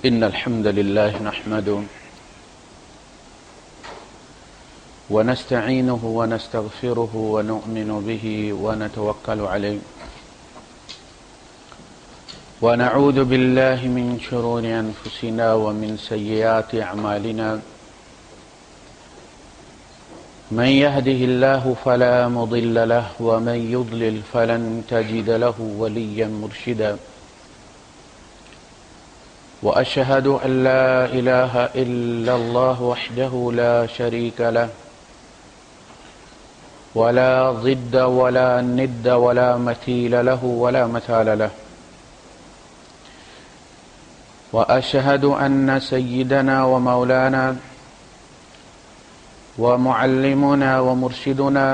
إن الحمد لله نحمده ونستعينه ونستغفره ونؤمن به ونتوكل عليه ونعوذ بالله من شرور أنفسنا ومن سيئات أعمالنا من يهده الله فلا مضل له ومن يضلل فلن تجد له وليا مرشدا وأشهد أن لا إله إلا الله وحده لا شريك له ولا ضد ولا ند ولا مثيل له ولا مثال له وأشهد أن سيدنا ومولانا ومعلمنا ومرشدنا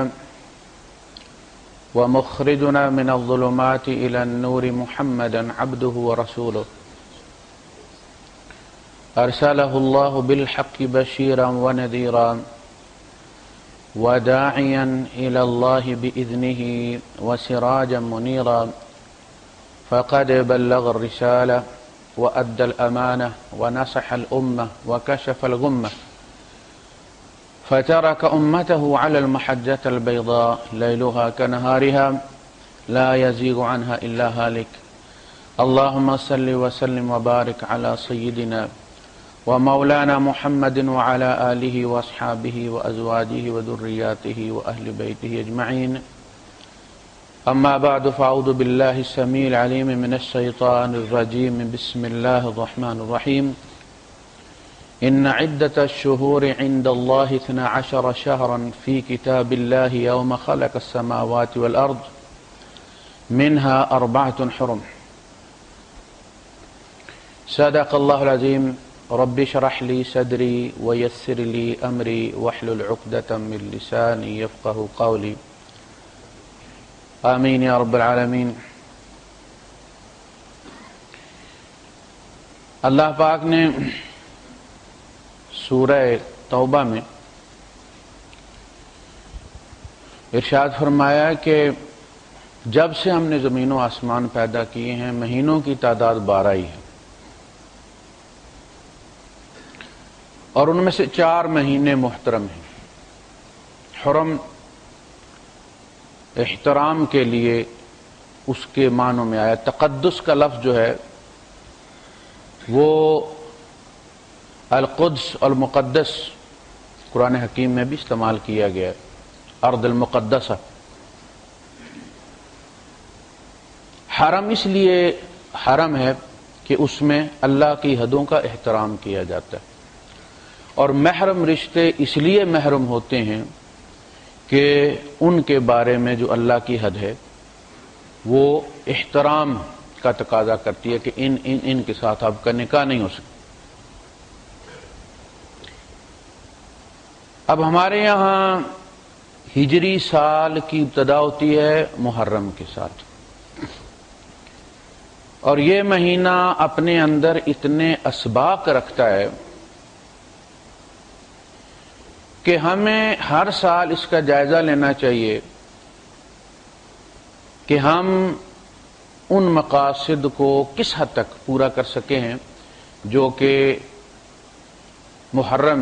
ومخرجنا من الظلمات إلى النور محمدا عبده ورسوله أرسله الله بالحق بشيرا ونذيرا وداعيا إلى الله بإذنه وسراجا منيرا فقد بلغ الرسالة وأدى الأمانة ونصح الأمة وكشف الغمة فترك أمته على المحجة البيضاء ليلها كنهارها لا يزيغ عنها إلا هالك اللهم صل وسلم وبارك على سيدنا ومولانا محمد وعلى آله وأصحابه وأزواجه وذرياته وأهل بيته أجمعين أما بعد فأعوذ بالله السميع العليم من الشيطان الرجيم بسم الله الرحمن الرحيم إن عدة الشهور عند الله 12 شهرا في كتاب الله يوم خلق السماوات والأرض منها 4 حرم صدق الله العظيم رب اشرح لي صدري ويسر لي أمري واحلل عقدة من لساني يفقه قولي آمین یا رب العالمین۔ اللہ پاک نے سورہ توبہ میں ارشاد فرمایا کہ جب سے ہم نے زمین و آسمان پیدا کیے ہیں مہینوں کی تعداد 12 ہی ہے، اور ان میں سے 4 مہینے محترم ہیں۔ حرم احترام کے لیے اس کے معنوں میں آیا، تقدس کا لفظ جو ہے وہ القدس المقدس قرآن حکیم میں بھی استعمال کیا گیا ہے، ارض المقدسہ۔ حرم اس لیے حرم ہے کہ اس میں اللہ کی حدوں کا احترام کیا جاتا ہے، اور محرم رشتے اس لیے محرم ہوتے ہیں کہ ان کے بارے میں جو اللہ کی حد ہے وہ احترام کا تقاضا کرتی ہے کہ ان کے ساتھ آپ کا نکاح نہیں ہو سکتا۔ اب ہمارے یہاں ہجری سال کی ابتدا ہوتی ہے محرم کے ساتھ، اور یہ مہینہ اپنے اندر اتنے اسباق رکھتا ہے کہ ہمیں ہر سال اس کا جائزہ لینا چاہیے کہ ہم ان مقاصد کو کس حد تک پورا کر سکے ہیں جو کہ محرم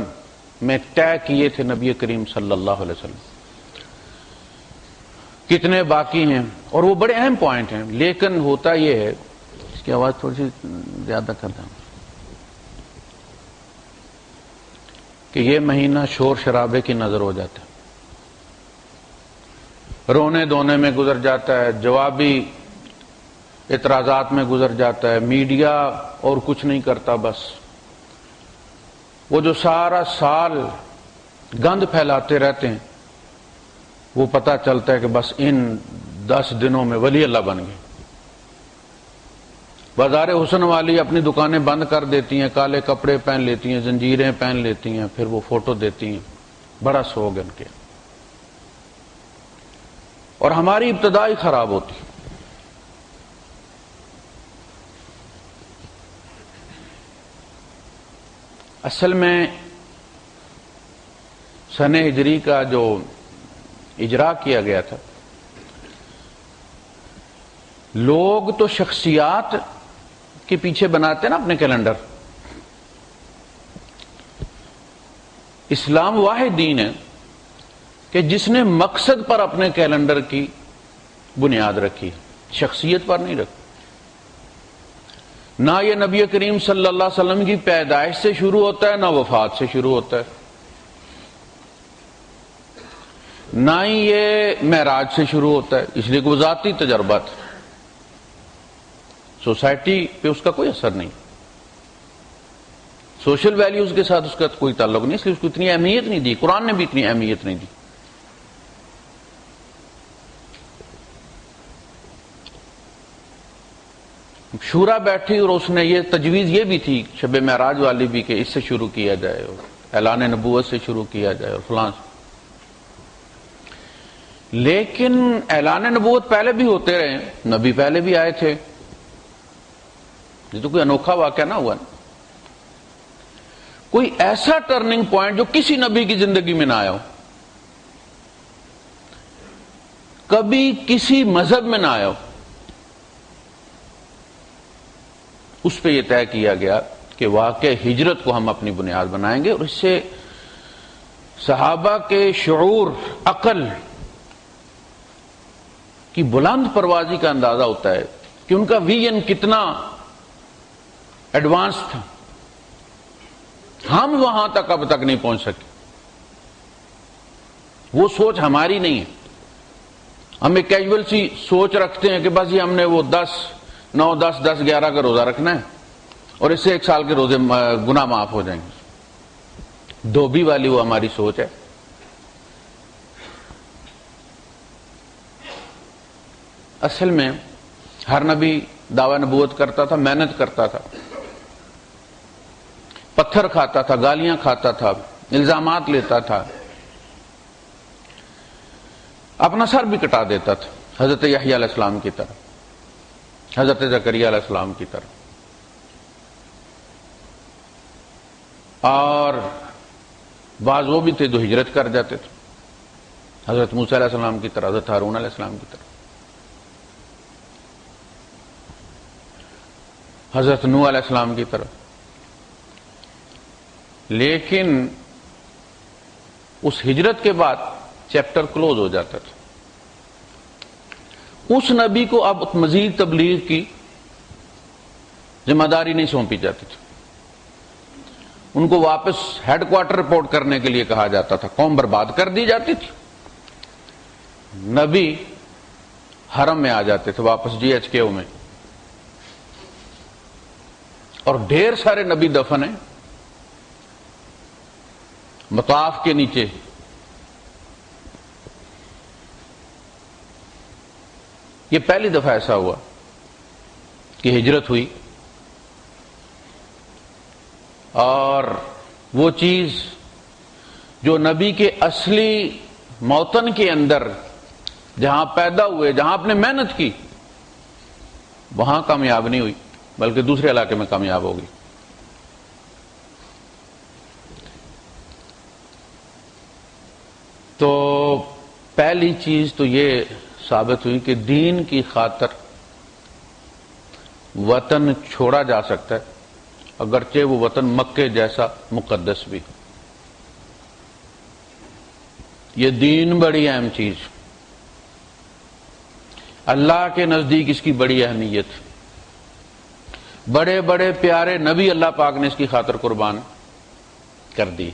میں طے کیے تھے نبی کریم صلی اللہ علیہ وسلم، کتنے باقی ہیں، اور وہ بڑے اہم پوائنٹ ہیں۔ لیکن ہوتا یہ ہے، اس کی آواز تھوڑی سی زیادہ کرتا ہوں، کہ یہ مہینہ شور شرابے کی نظر ہو جاتا ہے، رونے دھونے میں گزر جاتا ہے، جوابی اعتراضات میں گزر جاتا ہے، میڈیا اور کچھ نہیں کرتا، بس وہ جو سارا سال گند پھیلاتے رہتے ہیں وہ پتہ چلتا ہے کہ بس ان 10 دنوں میں ولی اللہ بن گئے۔ بازار حسن والی اپنی دکانیں بند کر دیتی ہیں، کالے کپڑے پہن لیتی ہیں، زنجیریں پہن لیتی ہیں، پھر وہ فوٹو دیتی ہیں، بڑا سوگ ان کے، اور ہماری ابتدا ہی خراب ہوتی۔ اصل میں سن ہجری کا جو اجرا کیا گیا تھا، لوگ تو شخصیات کے پیچھے بناتے ہیں نا اپنے کیلنڈر، اسلام واحد دین ہے کہ جس نے مقصد پر اپنے کیلنڈر کی بنیاد رکھی، شخصیت پر نہیں رکھی۔ نہ یہ نبی کریم صلی اللہ علیہ وسلم کی پیدائش سے شروع ہوتا ہے، نہ وفات سے شروع ہوتا ہے، نہ ہی یہ معراج سے شروع ہوتا ہے، اس لیے کہ وہ ذاتی تجربہ تھا، سوسائٹی پہ اس کا کوئی اثر نہیں، سوشل ویلیوز کے ساتھ اس کا کوئی تعلق نہیں، اس لیے اس کو اتنی اہمیت نہیں دی، قرآن نے بھی اتنی اہمیت نہیں دی۔ شورا بیٹھی اور اس نے یہ تجویز یہ بھی تھی شب معراج والی بھی کہ اس سے شروع کیا جائے اور اعلان نبوت سے شروع کیا جائے اور فلاں، لیکن اعلان نبوت پہلے بھی ہوتے رہے، نبی پہلے بھی آئے تھے، یہ تو کوئی انوکھا واقعہ نہ ہوا نا۔ کوئی ایسا ٹرننگ پوائنٹ جو کسی نبی کی زندگی میں نہ آیا ہو، کبھی کسی مذہب میں نہ آیا ہو، اس پہ یہ طے کیا گیا کہ واقع ہجرت کو ہم اپنی بنیاد بنائیں گے، اور اس سے صحابہ کے شعور، عقل کی بلند پروازی کا اندازہ ہوتا ہے کہ ان کا ویژن کتنا ایڈوانس تھا۔ ہم وہاں تک اب تک نہیں پہنچ سکے، وہ سوچ ہماری نہیں ہے۔ ہم ایک کیجول سی سوچ رکھتے ہیں کہ بس یہ ہم نے وہ 9 10 10 11 کا روزہ رکھنا ہے اور اس سے 1 سال کے روزے گناہ معاف ہو جائیں گے، دھوبی والی وہ ہماری سوچ ہے۔ اصل میں ہر نبی دعوی نبوت کرتا تھا، محنت کرتا تھا، پتھر کھاتا تھا، گالیاں کھاتا تھا، الزامات لیتا تھا، اپنا سر بھی کٹا دیتا تھا، حضرت یحییٰ علیہ السلام کی طرح، حضرت زکریا علیہ السلام کی طرح، اور بعض وہ بھی تھے جو ہجرت کر جاتے تھے، حضرت موسیٰ علیہ السلام کی طرح، حضرت ہارون علیہ السلام کی طرح، حضرت نوح علیہ السلام کی طرح۔ لیکن اس ہجرت کے بعد چیپٹر کلوز ہو جاتا تھا، اس نبی کو اب مزید تبلیغ کی ذمہ داری نہیں سونپی جاتی تھی، ان کو واپس ہیڈ کوارٹر رپورٹ کرنے کے لیے کہا جاتا تھا، قوم برباد کر دی جاتی تھی، نبی حرم میں آ جاتے تھے واپس GHQ میں، اور ڈھیر سارے نبی دفن ہیں مطاف کے نیچے۔ یہ پہلی دفعہ ایسا ہوا کہ ہجرت ہوئی، اور وہ چیز جو نبی کے اصلی موطن کے اندر جہاں پیدا ہوئے، جہاں آپ نے محنت کی، وہاں کامیاب نہیں ہوئی بلکہ دوسرے علاقے میں کامیاب ہوگی۔ تو پہلی چیز تو یہ ثابت ہوئی کہ دین کی خاطر وطن چھوڑا جا سکتا ہے، اگرچہ وہ وطن مکے جیسا مقدس بھی۔ یہ دین بڑی اہم چیز، اللہ کے نزدیک اس کی بڑی اہمیت، بڑے بڑے پیارے نبی اللہ پاک نے اس کی خاطر قربان کر دی۔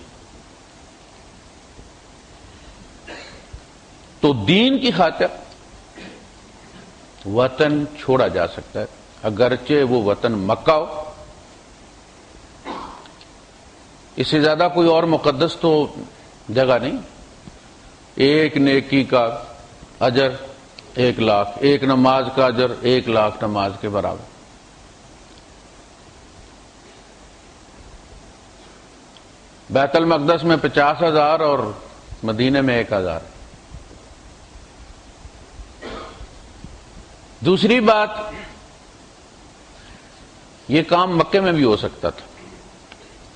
تو دین کی خاطر وطن چھوڑا جا سکتا ہے، اگرچہ وہ وطن مکہ ہو۔ اس سے زیادہ کوئی اور مقدس تو جگہ نہیں۔ ایک نیکی کا اجر 1 لاکھ، ایک نماز کا اجر 1 لاکھ نماز کے برابر۔ بیت المقدس میں 50,000 اور مدینے میں 1,000۔ دوسری بات، یہ کام مکے میں بھی ہو سکتا تھا،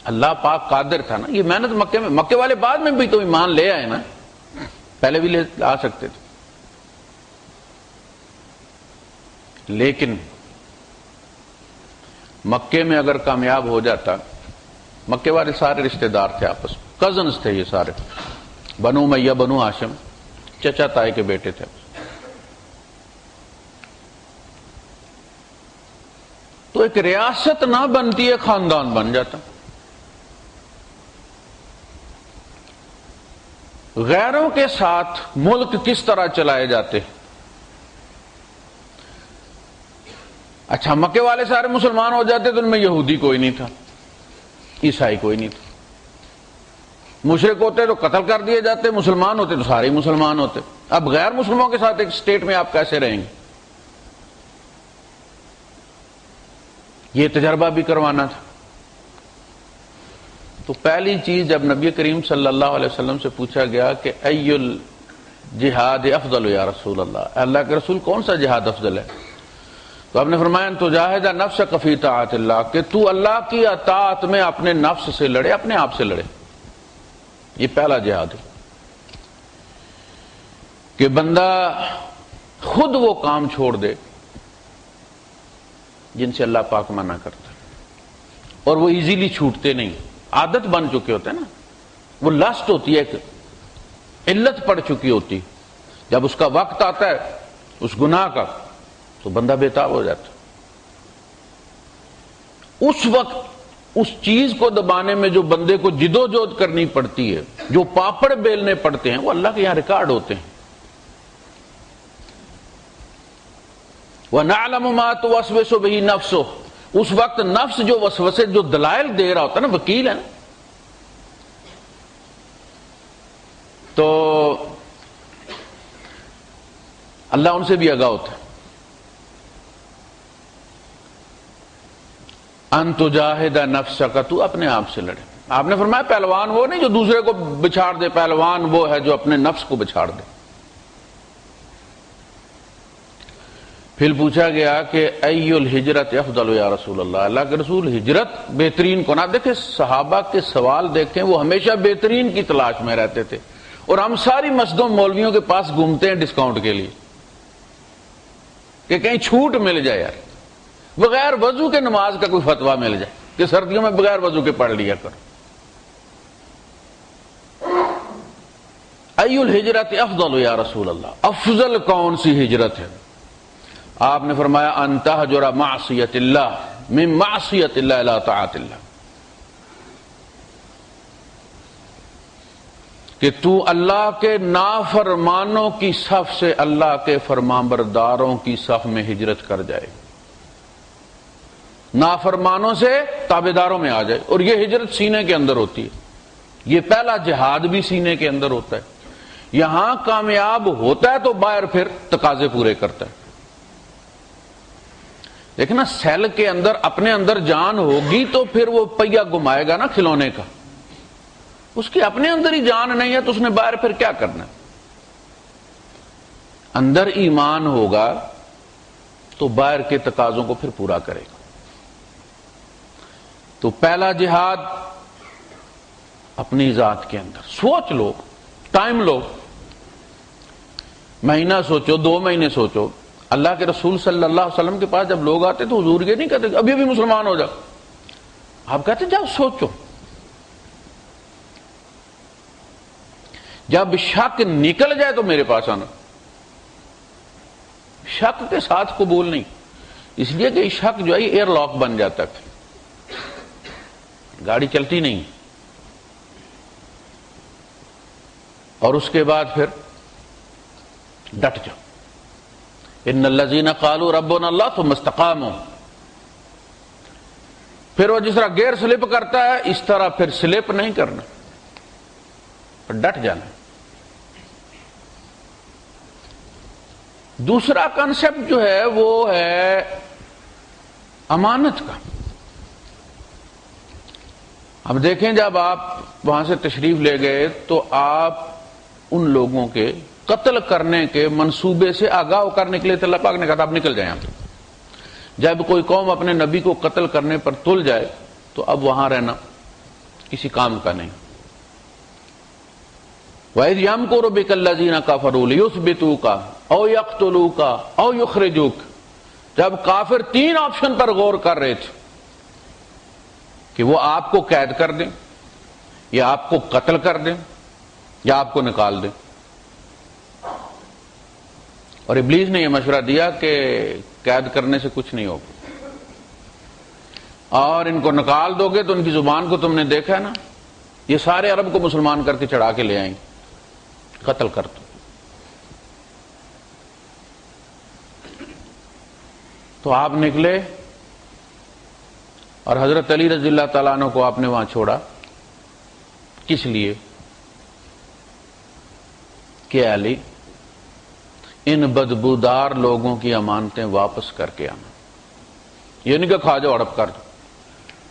اللہ پاک قادر تھا نا۔ یہ محنت مکے میں، مکے والے بعد میں بھی تو ایمان لے آئے نا، پہلے بھی لے آ سکتے تھے، لیکن مکے میں اگر کامیاب ہو جاتا، مکے والے سارے رشتہ دار تھے آپس میں، کزنز تھے یہ سارے، بنو امیہ بنو ہاشم، چچا تائی کے بیٹے تھے. تو ایک ریاست نہ بنتی ہے، خاندان بن جاتا. غیروں کے ساتھ ملک کس طرح چلائے جاتے. اچھا مکے والے سارے مسلمان ہو جاتے تو ان میں یہودی کوئی نہیں تھا، عیسائی کوئی نہیں تھا. مشرک ہوتے تو قتل کر دیے جاتے، مسلمان ہوتے تو سارے مسلمان ہوتے. اب غیر مسلموں کے ساتھ ایک اسٹیٹ میں آپ کیسے رہیں گے؟ یہ تجربہ بھی کروانا تھا. تو پہلی چیز جب نبی کریم صلی اللہ علیہ وسلم سے پوچھا گیا کہ ای الجہاد افضل یا رسول اللہ، اللہ کے رسول کون سا جہاد افضل ہے، تو آپ نے فرمایا ان تجاہد نفسک فی طاعت اللہ، کہ تو اللہ کی اطاعت میں اپنے نفس سے لڑے، اپنے آپ سے لڑے. یہ پہلا جہاد ہے کہ بندہ خود وہ کام چھوڑ دے جن سے اللہ پاک منع کرتا ہے، اور وہ ایزیلی چھوٹتے نہیں، عادت بن چکے ہوتے ہیں نا. وہ لسٹ ہوتی ہے، ایک علت پڑ چکی ہوتی، جب اس کا وقت آتا ہے اس گناہ کا تو بندہ بےتاب ہو جاتا. اس وقت اس چیز کو دبانے میں جو بندے کو جدوجہد کرنی پڑتی ہے، جو پاپڑ بیلنے پڑتے ہیں، وہ اللہ کے یہاں ریکارڈ ہوتے ہیں. وَنَعْلَمُ مَا تُوَسْوِسُ بِهِ نَفْسُهُ، اس وقت نفس جو وسوسے، جو دلائل دے رہا ہوتا ہے نا، وکیل ہے نا، تو اللہ ان سے بھی آگاہ ہوتا ہے. ان تجاہد نفسک، تو اپنے آپ سے لڑے. آپ نے فرمایا پہلوان وہ نہیں جو دوسرے کو بچھاڑ دے، پہلوان وہ ہے جو اپنے نفس کو بچھاڑ دے. پھر پوچھا گیا کہ ای الہجرت افضل یا رسول اللہ، اللہ کے رسول ہجرت بہترین کو نہ دیکھیں. صحابہ کے سوال دیکھیں، وہ ہمیشہ بہترین کی تلاش میں رہتے تھے، اور ہم ساری مسجدوں مولویوں کے پاس گھومتے ہیں ڈسکاؤنٹ کے لیے کہ کہیں چھوٹ مل جائے. یار بغیر وضو کے نماز کا کوئی فتویٰ مل جائے کہ سردیوں میں بغیر وضو کے پڑھ لیا کرو. ای الہجرت افضل یا رسول اللہ، افضل کون سی ہجرت ہے؟ آپ نے فرمایا ان تہجر معصیت اللہ، من معصیت اللہ الی طاعت اللہ، کہ تو اللہ کے نافرمانوں کی صف سے اللہ کے فرمانبرداروں کی صف میں ہجرت کر جائے، نافرمانوں سے تابعداروں میں آ جائے. اور یہ ہجرت سینے کے اندر ہوتی ہے. یہ پہلا جہاد بھی سینے کے اندر ہوتا ہے. یہاں کامیاب ہوتا ہے تو باہر پھر تقاضے پورے کرتا ہے. دیکھنا سیل کے اندر اپنے اندر جان ہوگی تو پھر وہ پہیا گھمائے گا نا کھلونے کا. اس کے اپنے اندر ہی جان نہیں ہے تو اس نے باہر پھر کیا کرنا ہے؟ اندر ایمان ہوگا تو باہر کے تقاضوں کو پھر پورا کرے گا. تو پہلا جہاد اپنی ذات کے اندر. سوچ لو، ٹائم لو، مہینہ سوچو، 2 مہینے سوچو. اللہ کے رسول صلی اللہ علیہ وسلم کے پاس جب لوگ آتے تو حضور یہ نہیں کہتے ابھی ابھی مسلمان ہو جاؤ. آپ کہتے جاؤ سوچو. جب شک نکل جائے تو میرے پاس آنا. شک کے ساتھ قبول نہیں، اس لیے کہ شک جو ہے ایئر لاک بن جاتا ہے، گاڑی چلتی نہیں. اور اس کے بعد پھر ڈٹ جاؤ. ان الذین قالوا ربنا اللہ ثم استقاموا. پھر وہ جس طرح گیئر سلپ کرتا ہے اس طرح پھر سلپ نہیں کرنا، ڈٹ جانا. دوسرا کنسپٹ جو ہے وہ ہے امانت کا. اب دیکھیں جب آپ وہاں سے تشریف لے گئے تو آپ ان لوگوں کے قتل کرنے کے منصوبے سے آگاہ کر نکلے تھے. اللہ پاک نے کہا تھا آپ نکل جائیں. جب کوئی قوم اپنے نبی کو قتل کرنے پر تل جائے تو اب وہاں رہنا کسی کام کا نہیں. وَإِذْ يَمْكُرُ بِكَ الَّذِينَ كَفَرُوا لِيُثْبِتُوكَ أَوْ يَقْتُلُوكَ أَوْ يُخْرِجُوكَ. جب کافر 3 آپشن پر غور کر رہے تھے کہ وہ آپ کو قید کر دیں یا آپ کو قتل کر دیں یا آپ کو نکال دیں. اور ابلیس نے یہ مشورہ دیا کہ قید کرنے سے کچھ نہیں ہوگا، اور ان کو نکال دو گے تو ان کی زبان کو تم نے دیکھا ہے نا، یہ سارے عرب کو مسلمان کر کے چڑھا کے لے آئیں گے، قتل کر دو. تو آپ نکلے اور حضرت علی رضی اللہ تعالیٰ عنہ کو آپ نے وہاں چھوڑا. کس لیے؟ کہ علی ان بدبودار لوگوں کی امانتیں واپس کر کے آنا. یہ نہیں کہ کھا جاؤ ہڑپ کر دو.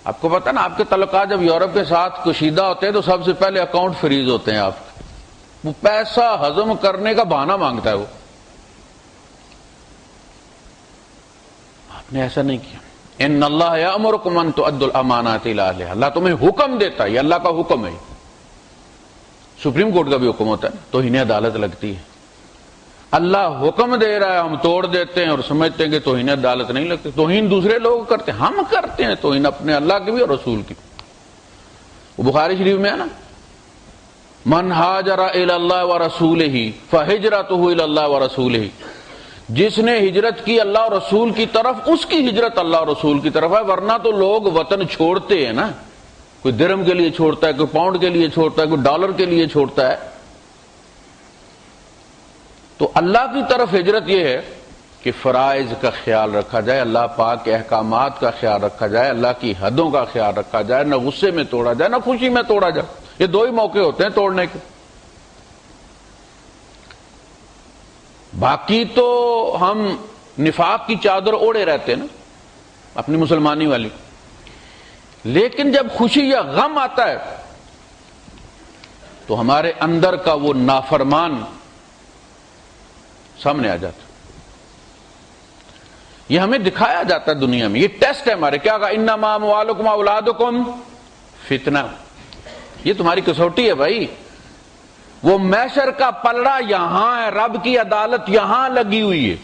آپ کو پتا نا، آپ کے تعلقات جب یورپ کے ساتھ کشیدہ ہوتے ہیں تو سب سے پہلے اکاؤنٹ فریز ہوتے ہیں. آپ وہ پیسہ ہضم کرنے کا بہانہ مانگتا ہے. وہ آپ نے ایسا نہیں کیا. ان اللہ یأمرکم ان تؤدوا الامانات الی اہلہا. اللہ تمہیں حکم دیتا ہے، یہ اللہ کا حکم ہے. سپریم کورٹ کا بھی حکم ہوتا ہے، توہین عدالت لگتی ہے. اللہ حکم دے رہا ہے، ہم توڑ دیتے ہیں اور سمجھتے ہیں کہ توہین عدالت نہیں لگتی. توہین دوسرے لوگ کرتے ہیں، ہم کرتے ہیں توہین اپنے اللہ کی بھی اور رسول کی. وہ بخاری شریف میں ہے نا، من ہاجر الی اللہ ورسولہ فہجرتہ الی اللہ ورسولہ. جس نے ہجرت کی اللہ اور رسول کی طرف، اس کی ہجرت اللہ اور رسول کی طرف ہے. ورنہ تو لوگ وطن چھوڑتے ہیں نا، کوئی درہم کے لیے چھوڑتا ہے، کوئی پاؤنڈ کے لیے چھوڑتا ہے، کوئی ڈالر کے لیے چھوڑتا ہے. تو اللہ کی طرف ہجرت یہ ہے کہ فرائض کا خیال رکھا جائے، اللہ پاک کے احکامات کا خیال رکھا جائے، اللہ کی حدوں کا خیال رکھا جائے، نہ غصے میں توڑا جائے نہ خوشی میں توڑا جائے. یہ دو ہی موقع ہوتے ہیں توڑنے کے. باقی تو ہم نفاق کی چادر اوڑے رہتے ہیں نا اپنی مسلمانی والی. لیکن جب خوشی یا غم آتا ہے تو ہمارے اندر کا وہ نافرمان سامنے آ جاتا. یہ ہمیں دکھایا جاتا ہے دنیا میں. یہ ٹیسٹ ہے ہمارے. کیا کہا؟ انما اموالکم اولادکم فتنہ. یہ تمہاری کسوٹی ہے بھائی. وہ محشر کا پلڑا یہاں ہے، رب کی عدالت یہاں لگی ہوئی ہے.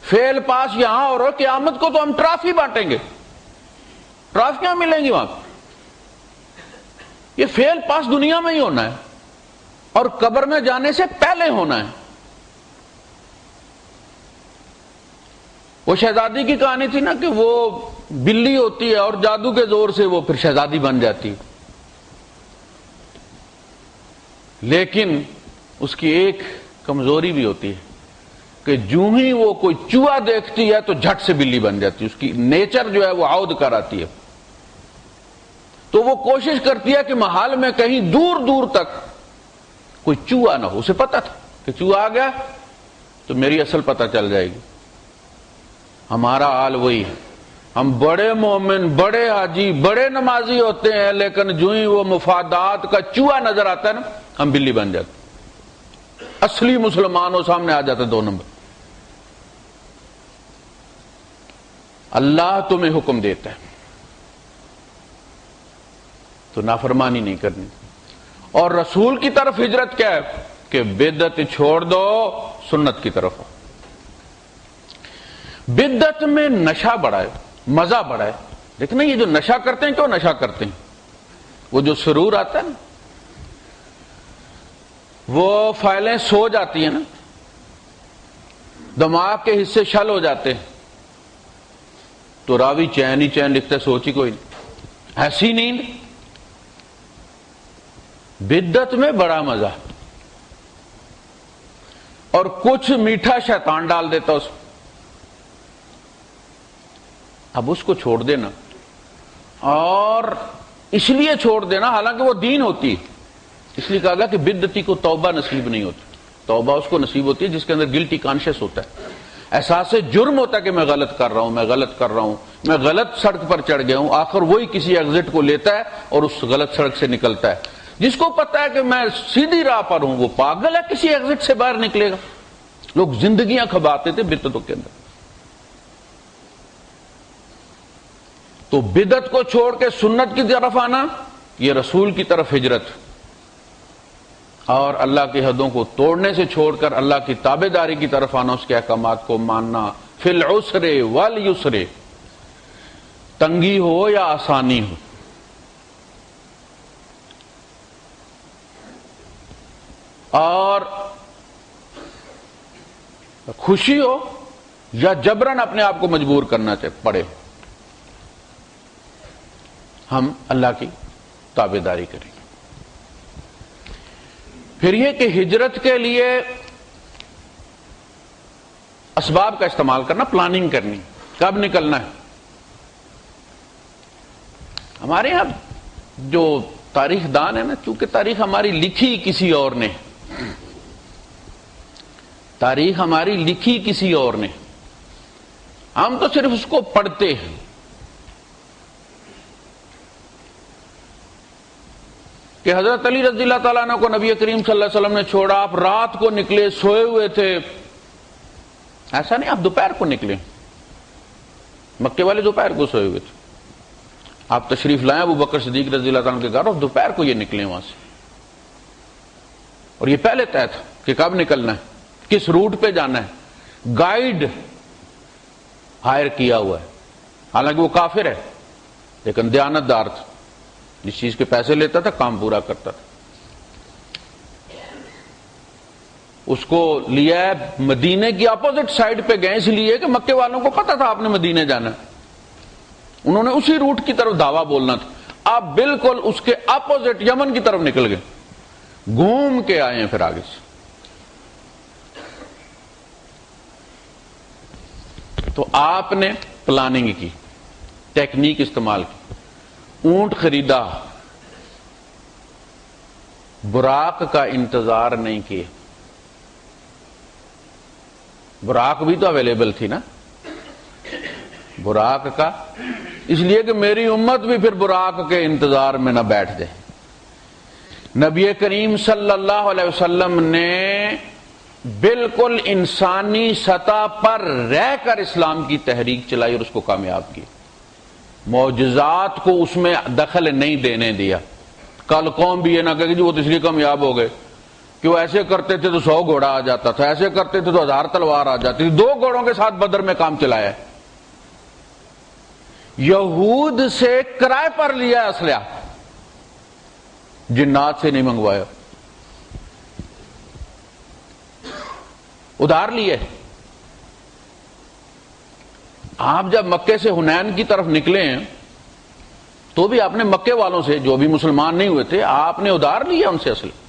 فیل پاس یہاں، اور قیامت کو تو ہم ٹرافی بانٹیں گے. ٹرافیاں ملیں گی وہاں. یہ فیل پاس دنیا میں ہی ہونا ہے اور قبر میں جانے سے پہلے ہونا ہے. وہ شہزادی کی کہانی تھی نا کہ وہ بلی ہوتی ہے اور جادو کے زور سے وہ پھر شہزادی بن جاتی. لیکن اس کی ایک کمزوری بھی ہوتی ہے کہ جو ہی وہ کوئی چوہا دیکھتی ہے تو جھٹ سے بلی بن جاتی ہے. اس کی نیچر جو ہے وہ عود کر آتی ہے. تو وہ کوشش کرتی ہے کہ محال میں کہیں دور دور تک کوئی چوہا نہ ہو. اسے پتا تھا کہ چوہا آ گیا تو میری اصل پتہ چل جائے گی. ہمارا حال وہی ہے. ہم بڑے مومن، بڑے حاجی، بڑے نمازی ہوتے ہیں، لیکن جو ہی وہ مفادات کا چوہا نظر آتا ہے نا ہم بلی بن جاتے. اصلی مسلمانوں سامنے آ جاتے 2 نمبر. اللہ تمہیں حکم دیتا ہے تو نافرمانی نہیں کرنی. اور رسول کی طرف ہجرت کیا ہے کہ بدعت چھوڑ دو، سنت کی طرف. بدعت میں نشہ بڑا ہے، مزہ بڑا ہے. دیکھنا یہ جو نشہ کرتے ہیں کیوں نشہ کرتے ہیں؟ وہ جو سرور آتا ہے نا، وہ فائلیں سو جاتی ہیں نا، دماغ کے حصے شل ہو جاتے ہیں تو راوی چین ہی چین لکھتا ہے، سوچ ہی کوئی نہیں. ایسی نیند. بدعت میں بڑا مزہ. اور کچھ میٹھا شیطان ڈال دیتا اس میں. اب اس کو چھوڑ دینا، اور اس لیے چھوڑ دینا حالانکہ وہ دین ہوتی ہے. اس لیے کہا گیا کہ بدعتی کو توبہ نصیب نہیں ہوتی. توبہ اس کو نصیب ہوتی ہے جس کے اندر گلٹی کانشیس ہوتا ہے، احساس جرم ہوتا ہے کہ میں غلط کر رہا ہوں، میں غلط کر رہا ہوں، میں غلط سڑک پر چڑھ گیا ہوں. آخر وہی کسی ایگزٹ کو لیتا ہے اور اس غلط سڑک سے نکلتا ہے. جس کو پتا ہے کہ میں سیدھی راہ پر ہوں وہ پاگل ہے، کسی ایگزٹ سے باہر نکلے گا. لوگ زندگیاں کھباتے تھے بدعتوں کے اندر. تو بدعت کو چھوڑ کے سنت کی طرف آنا یہ رسول کی طرف ہجرت. اور اللہ کی حدوں کو توڑنے سے چھوڑ کر اللہ کی تابع داری کی طرف آنا، اس کے احکامات کو ماننا. فی العسر والیسر، تنگی ہو یا آسانی ہو. اور خوشی ہو یا جبرن اپنے آپ کو مجبور کرنا پڑے، ہم اللہ کی تابعداری کریں گے۔ پھر یہ کہ ہجرت کے لیے اسباب کا استعمال کرنا، پلاننگ کرنی، کب نکلنا ہے۔ ہمارے ہاں جو تاریخ دان ہے نا، چونکہ تاریخ ہماری لکھی کسی اور نے، تاریخ ہماری لکھی کسی اور نے، ہم تو صرف اس کو پڑھتے ہیں۔ کہ حضرت علی رضی اللہ تعالیٰ عنہ کو نبی کریم صلی اللہ علیہ وسلم نے چھوڑا، آپ رات کو نکلے، سوئے ہوئے تھے، ایسا نہیں آپ دوپہر کو نکلے، مکے والے دوپہر کو سوئے ہوئے تھے، آپ تشریف لائیں ابو بکر صدیق رضی اللہ تعالیٰ عنہ کے گھر، اور دوپہر کو یہ نکلے وہاں سے، اور یہ پہلے طے تھا کہ کب نکلنا ہے، کس روٹ پہ جانا ہے، گائیڈ ہائر کیا ہوا ہے، حالانکہ وہ کافر ہے لیکن دیانتدار تھا، جس چیز کے پیسے لیتا تھا کام پورا کرتا تھا۔ اس کو لیا ہے مدینے کی اپوزٹ سائڈ پہ گئے، اس لیے کہ مکے والوں کو پتا تھا آپ نے مدینے جانا ہے، انہوں نے اسی روٹ کی طرف دعویٰ بولنا تھا، آپ بالکل اس کے اپوزٹ یمن کی طرف نکل گئے، گھوم کے آئے ہیں پھر آگے سے۔ تو آپ نے پلاننگ کی، ٹیکنیک استعمال کی، اونٹ خریدا، براق کا انتظار نہیں کیا، براق بھی تو اویلیبل تھی نا، براق کا، اس لیے کہ میری امت بھی پھر براق کے انتظار میں نہ بیٹھ جائے۔ نبی کریم صلی اللہ علیہ وسلم نے بالکل انسانی سطح پر رہ کر اسلام کی تحریک چلائی اور اس کو کامیاب کی، معجزات کو اس میں دخل نہیں دینے دیا۔ کل قوم بھی یہ نہ کہ جی وہ تو اس لیے کامیاب ہو گئے کہ وہ ایسے کرتے تھے تو 100 گھوڑا آ جاتا تھا، ایسے کرتے تھے تو 1000 تلوار آ جاتی تھی، 2 گھوڑوں کے ساتھ بدر میں کام چلایا ہے۔ یہود سے کرائے پر لیا اسلحہ، جنات سے نہیں منگوایا، ادھار لیے۔ آپ جب مکے سے حنین کی طرف نکلے ہیں تو بھی آپ نے مکے والوں سے، جو بھی مسلمان نہیں ہوئے تھے، آپ نے ادھار لیا ان سے اسلحہ۔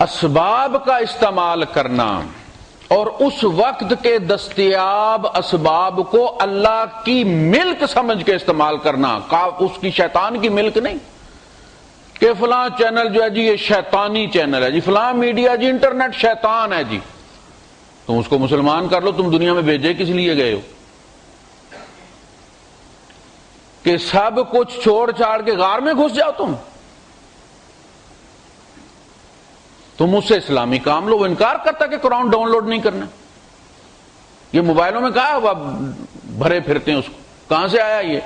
اسباب کا استعمال کرنا اور اس وقت کے دستیاب اسباب کو اللہ کی ملک سمجھ کے استعمال کرنا، اس کی شیطان کی ملک نہیں کہ فلاں چینل جو ہے جی یہ شیطانی چینل ہے جی، فلاں میڈیا جی انٹرنیٹ شیطان ہے جی، تم اس کو مسلمان کر لو، تم دنیا میں بھیجے کس لیے گئے ہو؟ کہ سب کچھ چھوڑ چھاڑ کے غار میں گھس جاؤ تم اس سے اسلامی کام لو۔ وہ انکار کرتا کہ قرآن ڈاؤن لوڈ نہیں کرنا، یہ موبائلوں میں کہا وہ بھرے پھرتے ہیں، اس کو کہاں سے آیا؟ یہ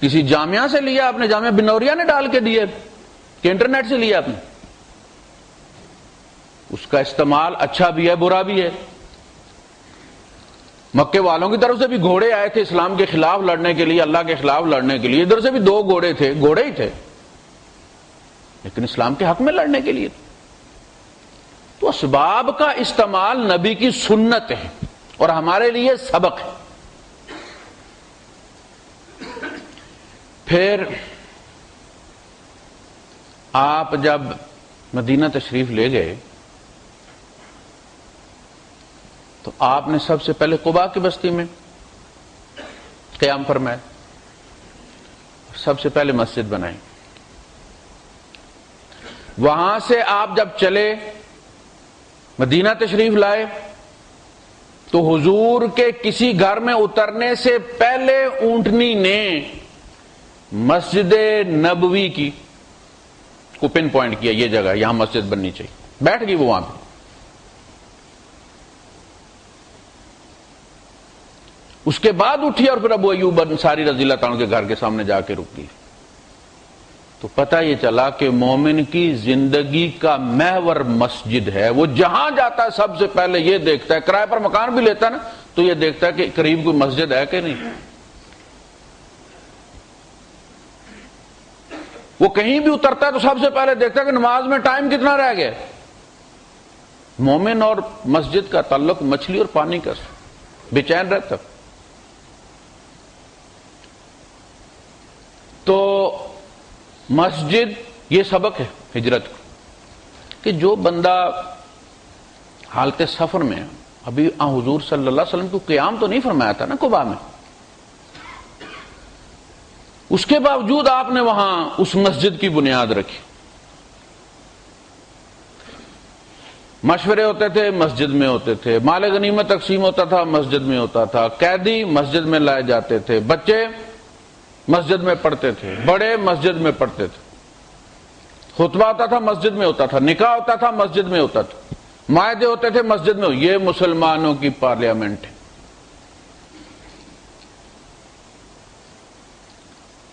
کسی جامعہ سے لیا آپ نے، جامعہ بنوریا نے ڈال کے دیے کہ انٹرنیٹ سے لیا آپ نے؟ اس کا استعمال اچھا بھی ہے برا بھی ہے۔ مکے والوں کی طرف سے بھی گھوڑے آئے تھے اسلام کے خلاف لڑنے کے لیے، اللہ کے خلاف لڑنے کے لیے، ادھر سے بھی 2 گھوڑے تھے، گھوڑے ہی تھے لیکن اسلام کے حق میں لڑنے کے لیے۔ تو اسباب کا استعمال نبی کی سنت ہے اور ہمارے لیے سبق ہے۔ پھر آپ جب مدینہ تشریف لے گئے تو آپ نے سب سے پہلے قباء کی بستی میں قیام فرمایا، سب سے پہلے مسجد بنائی۔ وہاں سے آپ جب چلے مدینہ تشریف لائے تو حضور کے کسی گھر میں اترنے سے پہلے اونٹنی نے مسجد نبوی کی کو پن پوائنٹ کیا، یہ جگہ یہاں مسجد بننی چاہیے، بیٹھ گئی وہ وہاں پہ۔ اس کے بعد اٹھی اور پھر ابو ایوب انصاری رضی اللہ تعالیٰ کے گھر کے سامنے جا کے رک گئی۔ تو پتہ یہ چلا کہ مومن کی زندگی کا محور مسجد ہے، وہ جہاں جاتا ہے سب سے پہلے یہ دیکھتا ہے، کرائے پر مکان بھی لیتا ہے نا تو یہ دیکھتا ہے کہ قریب کوئی مسجد ہے کہ نہیں۔ وہ کہیں بھی اترتا ہے تو سب سے پہلے دیکھتا ہے کہ نماز میں ٹائم کتنا رہ گیا. مومن اور مسجد کا تعلق مچھلی اور پانی کا، بے چین رہتا. تو مسجد یہ سبق ہے ہجرت کو، کہ جو بندہ حالت سفر میں، ابھی حضور صلی اللہ علیہ وسلم کو قیام تو نہیں فرمایا تھا نا قباء میں، اس کے باوجود آپ نے وہاں اس مسجد کی بنیاد رکھی. مشورے ہوتے تھے مسجد میں ہوتے تھے، مال غنیمت تقسیم ہوتا تھا مسجد میں ہوتا تھا، قیدی مسجد میں لائے جاتے تھے، بچے مسجد میں پڑھتے تھے، بڑے مسجد میں پڑھتے تھے، خطبہ ہوتا تھا مسجد میں ہوتا تھا، نکاح ہوتا تھا مسجد میں ہوتا تھا، معاہدے ہوتے تھے مسجد میں. یہ مسلمانوں کی پارلیمنٹ ہے.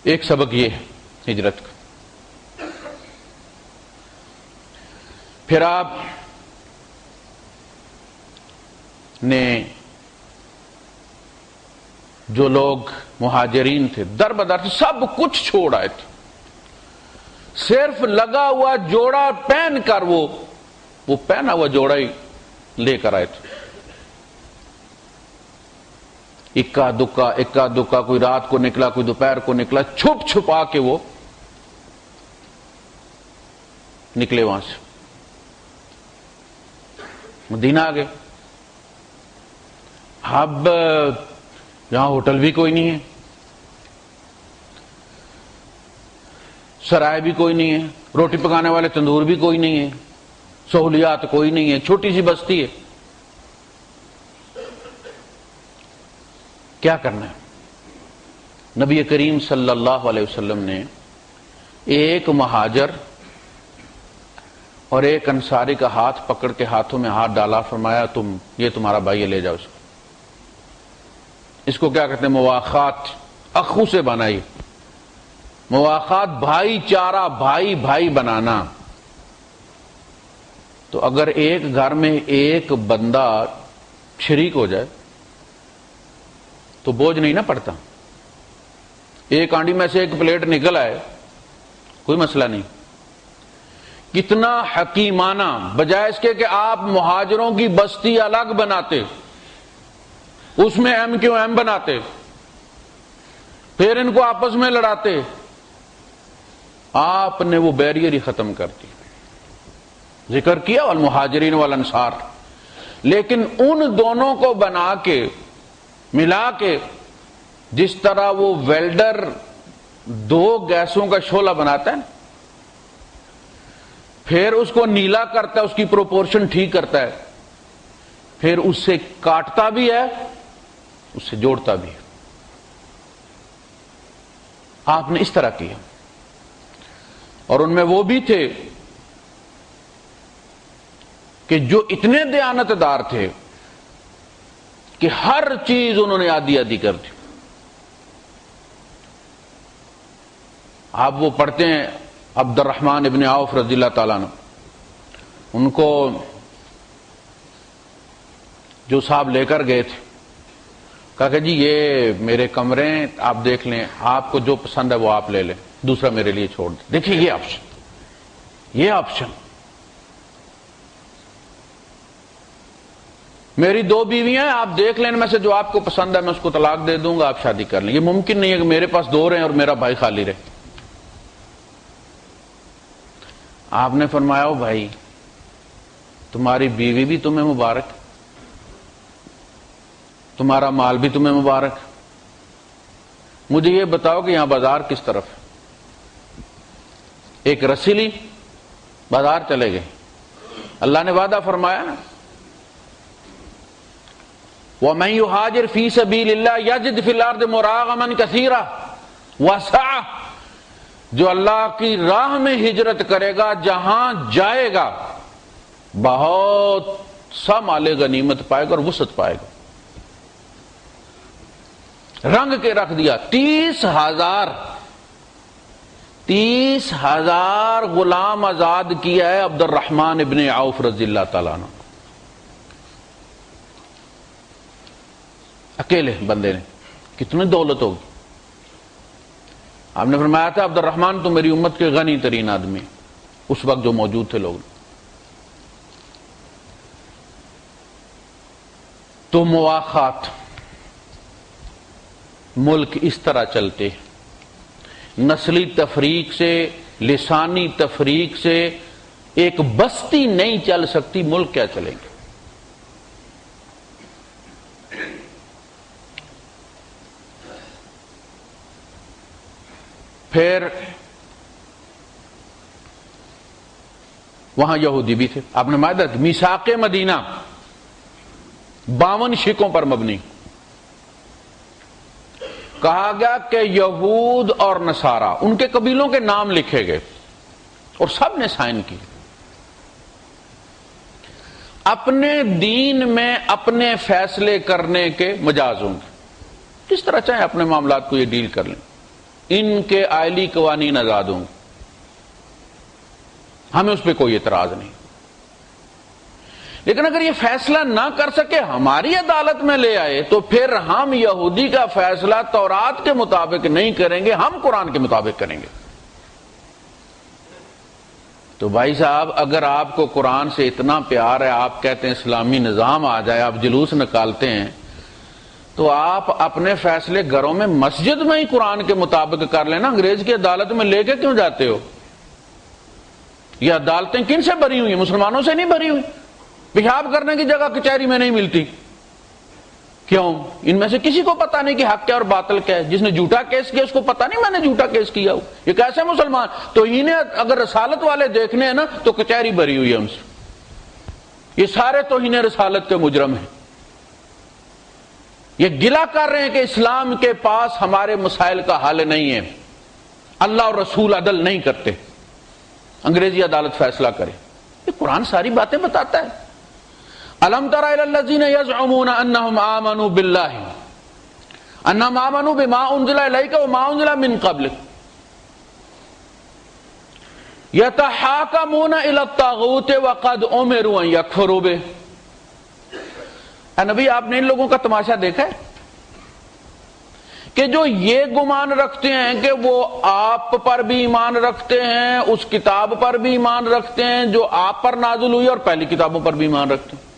ایک سبق یہ ہے ہجرت کا. پھر آپ نے جو لوگ مہاجرین تھے در بدر سے سب کچھ چھوڑ آئے تھے، صرف لگا ہوا جوڑا پہن کر وہ پہنا ہوا جوڑا ہی لے کر آئے تھے. اکا دکا کوئی رات کو نکلا، کوئی دوپہر کو نکلا، چھپ چھپا کے وہ نکلے وہاں سے مدینہ آ گئے. اب یہاں ہوٹل بھی کوئی نہیں ہے، سرائے بھی کوئی نہیں ہے، روٹی پکانے والے تندور بھی کوئی نہیں ہے، سہولیات کوئی نہیں ہے، چھوٹی سی بستی ہے. کیا کرنا ہے؟ نبی کریم صلی اللہ علیہ وسلم نے ایک مہاجر اور ایک انصاری کا ہاتھ پکڑ کے ہاتھوں میں ہاتھ ڈالا، فرمایا یہ تمہارا بھائی ہے، لے جاؤ اس کو. اس کو کیا کہتے ہیں؟ مواخات. اخو سے بنائی مواخات، بھائی چارہ، بھائی بھائی بنانا. تو اگر ایک گھر میں ایک بندہ شریک ہو جائے تو بوجھ نہیں نہ پڑتا. ایک ہانڈی میں سے ایک پلیٹ نکل آئے کوئی مسئلہ نہیں. کتنا حکیمانہ، بجائے اس کے کہ آپ مہاجروں کی بستی الگ بناتے، اس میں ایم کیوں ایم بناتے، پھر ان کو آپس میں لڑاتے، آپ نے وہ بیریئر ہی ختم کر دی. ذکر کیا والمہاجرین والانصار، لیکن ان دونوں کو بنا کے ملا کے، جس طرح وہ ویلڈر دو گیسوں کا شعلہ بناتا ہے، پھر اس کو نیلا کرتا ہے، اس کی پروپورشن ٹھیک کرتا ہے، پھر اس سے کاٹتا بھی ہے، اس سے جوڑتا بھی ہے. آپ نے اس طرح کیا. اور ان میں وہ بھی تھے کہ جو اتنے دیانتدار تھے کہ ہر چیز انہوں نے آدھی آدھی کر دی. آپ وہ پڑھتے ہیں عبد الرحمن ابن عوف رضی اللہ تعالیٰ عنہ، ان کو جو صاحب لے کر گئے تھے، کہا کہ جی یہ میرے کمرے ہیں، آپ دیکھ لیں، آپ کو جو پسند ہے وہ آپ لے لیں، دوسرا میرے لیے چھوڑ دیں. دیکھیں یہ آپشن. میری دو بیویاں ہیں، آپ دیکھ لیں، میں سے جو آپ کو پسند ہے میں اس کو طلاق دے دوں گا، آپ شادی کر لیں. یہ ممکن نہیں ہے کہ میرے پاس دو رہیں اور میرا بھائی خالی رہے. آپ نے فرمایا او بھائی، تمہاری بیوی بھی تمہیں مبارک، تمہارا مال بھی تمہیں مبارک. مجھے یہ بتاؤ کہ یہاں بازار کس طرف ہے؟ ایک رسی لی، بازار چلے گئے. اللہ نے وعدہ فرمایا نا، وَمَن يُهَاجِرْ فِي سَبِيلِ اللَّهِ يَجِدْ فِي الْأَرْضِ مُرَاغَمًا كَثِيرًا وَسَعَةً. جو اللہ کی راہ میں ہجرت کرے گا، جہاں جائے گا بہت سا مال غنیمت پائے گا اور وسعت پائے گا. رنگ کے رکھ دیا. 30,000 غلام آزاد کیا ہے عبد الرحمن ابن عوف رضی اللہ تعالیٰ عنہ، اکیلے بندے نے. کتنی دولت ہوگی. آپ نے فرمایا تھا عبد الرحمن تو میری امت کے غنی ترین آدمی، اس وقت جو موجود تھے لوگ. تو مواخات ملک اس طرح چلتے، نسلی تفریق سے، لسانی تفریق سے ایک بستی نہیں چل سکتی، ملک کیا چلیں گے؟ پھر وہاں یہودی بھی تھے. آپ نے معاہدہ میثاق مدینہ 52 شکوں پر مبنی، کہا گیا کہ یہود اور نصارہ ان کے قبیلوں کے نام لکھے گئے اور سب نے سائن کی. اپنے دین میں اپنے فیصلے کرنے کے مجاز ہوں گے، جس طرح چاہیں اپنے معاملات کو یہ ڈیل کر لیں، ان کے آئلی قوانین آزاد ہوں گے، ہمیں اس پہ کوئی اعتراض نہیں. لیکن اگر یہ فیصلہ نہ کر سکے، ہماری عدالت میں لے آئے، تو پھر ہم یہودی کا فیصلہ تورات کے مطابق نہیں کریں گے، ہم قرآن کے مطابق کریں گے. تو بھائی صاحب، اگر آپ کو قرآن سے اتنا پیار ہے، آپ کہتے ہیں اسلامی نظام آ جائے، آپ جلوس نکالتے ہیں، تو آپ اپنے فیصلے گھروں میں مسجد میں ہی قرآن کے مطابق کر لینا، انگریز کی عدالت میں لے کے کیوں جاتے ہو؟ یہ عدالتیں کن سے بھری ہوئی ہیں؟ مسلمانوں سے نہیں بھری ہوئی. پیشاب کرنے کی جگہ کچہری میں نہیں ملتی. کیوں؟ ان میں سے کسی کو پتا نہیں کہ حق کیا اور باطل کیا ہے. جس نے جھوٹا کیس کیا اس کو پتا نہیں میں نے جھوٹا کیس کیا ہوں. یہ کیسے مسلمان؟ تو انہیں اگر رسالت والے دیکھنے ہیں نا تو کچہری بھری ہوئی ہے ہم سے. یہ سارے توہین رسالت کے مجرم ہیں. یہ گلہ کر رہے ہیں کہ اسلام کے پاس ہمارے مسائل کا حل نہیں ہے، اللہ اور رسول عدل نہیں کرتے، انگریزی عدالت فیصلہ کرے. یہ قرآن ساری باتیں بتاتا ہے. الم تر الی الذین یزعمون انہم آمنوا باللہ انہم آمنوا بما انزل الیک وما انزل من قبلک یتحاکمون الی الطاغوت وقد امروا ان یکفروا بہ. اے نبی، آپ نے ان لوگوں کا تماشا دیکھا ہے کہ جو یہ گمان رکھتے ہیں کہ وہ آپ پر بھی ایمان رکھتے ہیں، اس کتاب پر بھی ایمان رکھتے ہیں جو آپ پر نازل ہوئی، اور پہلی کتابوں پر بھی ایمان رکھتے ہیں.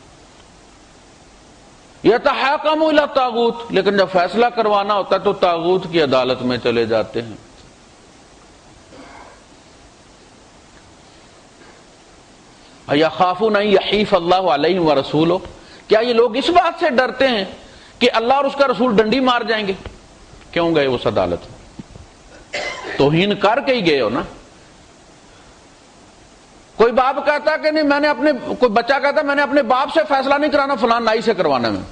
یتحاکموا الی الطاغوت، لیکن جب فیصلہ کروانا ہوتا ہے تو طاغوت کی عدالت میں چلے جاتے ہیں. یخافون ان یحیف اللہ علیہم ورسولہ، کیا یہ لوگ اس بات سے ڈرتے ہیں کہ اللہ اور اس کا رسول ڈنڈی مار جائیں گے؟ کیوں گئے اس عدالت میں؟ توہین کر کے ہی گئے ہو نا. کوئی باپ کہتا کہ نہیں، کوئی بچہ کہتا میں نے اپنے باپ سے فیصلہ نہیں کرانا، فلاں نائی سے کروانا میں،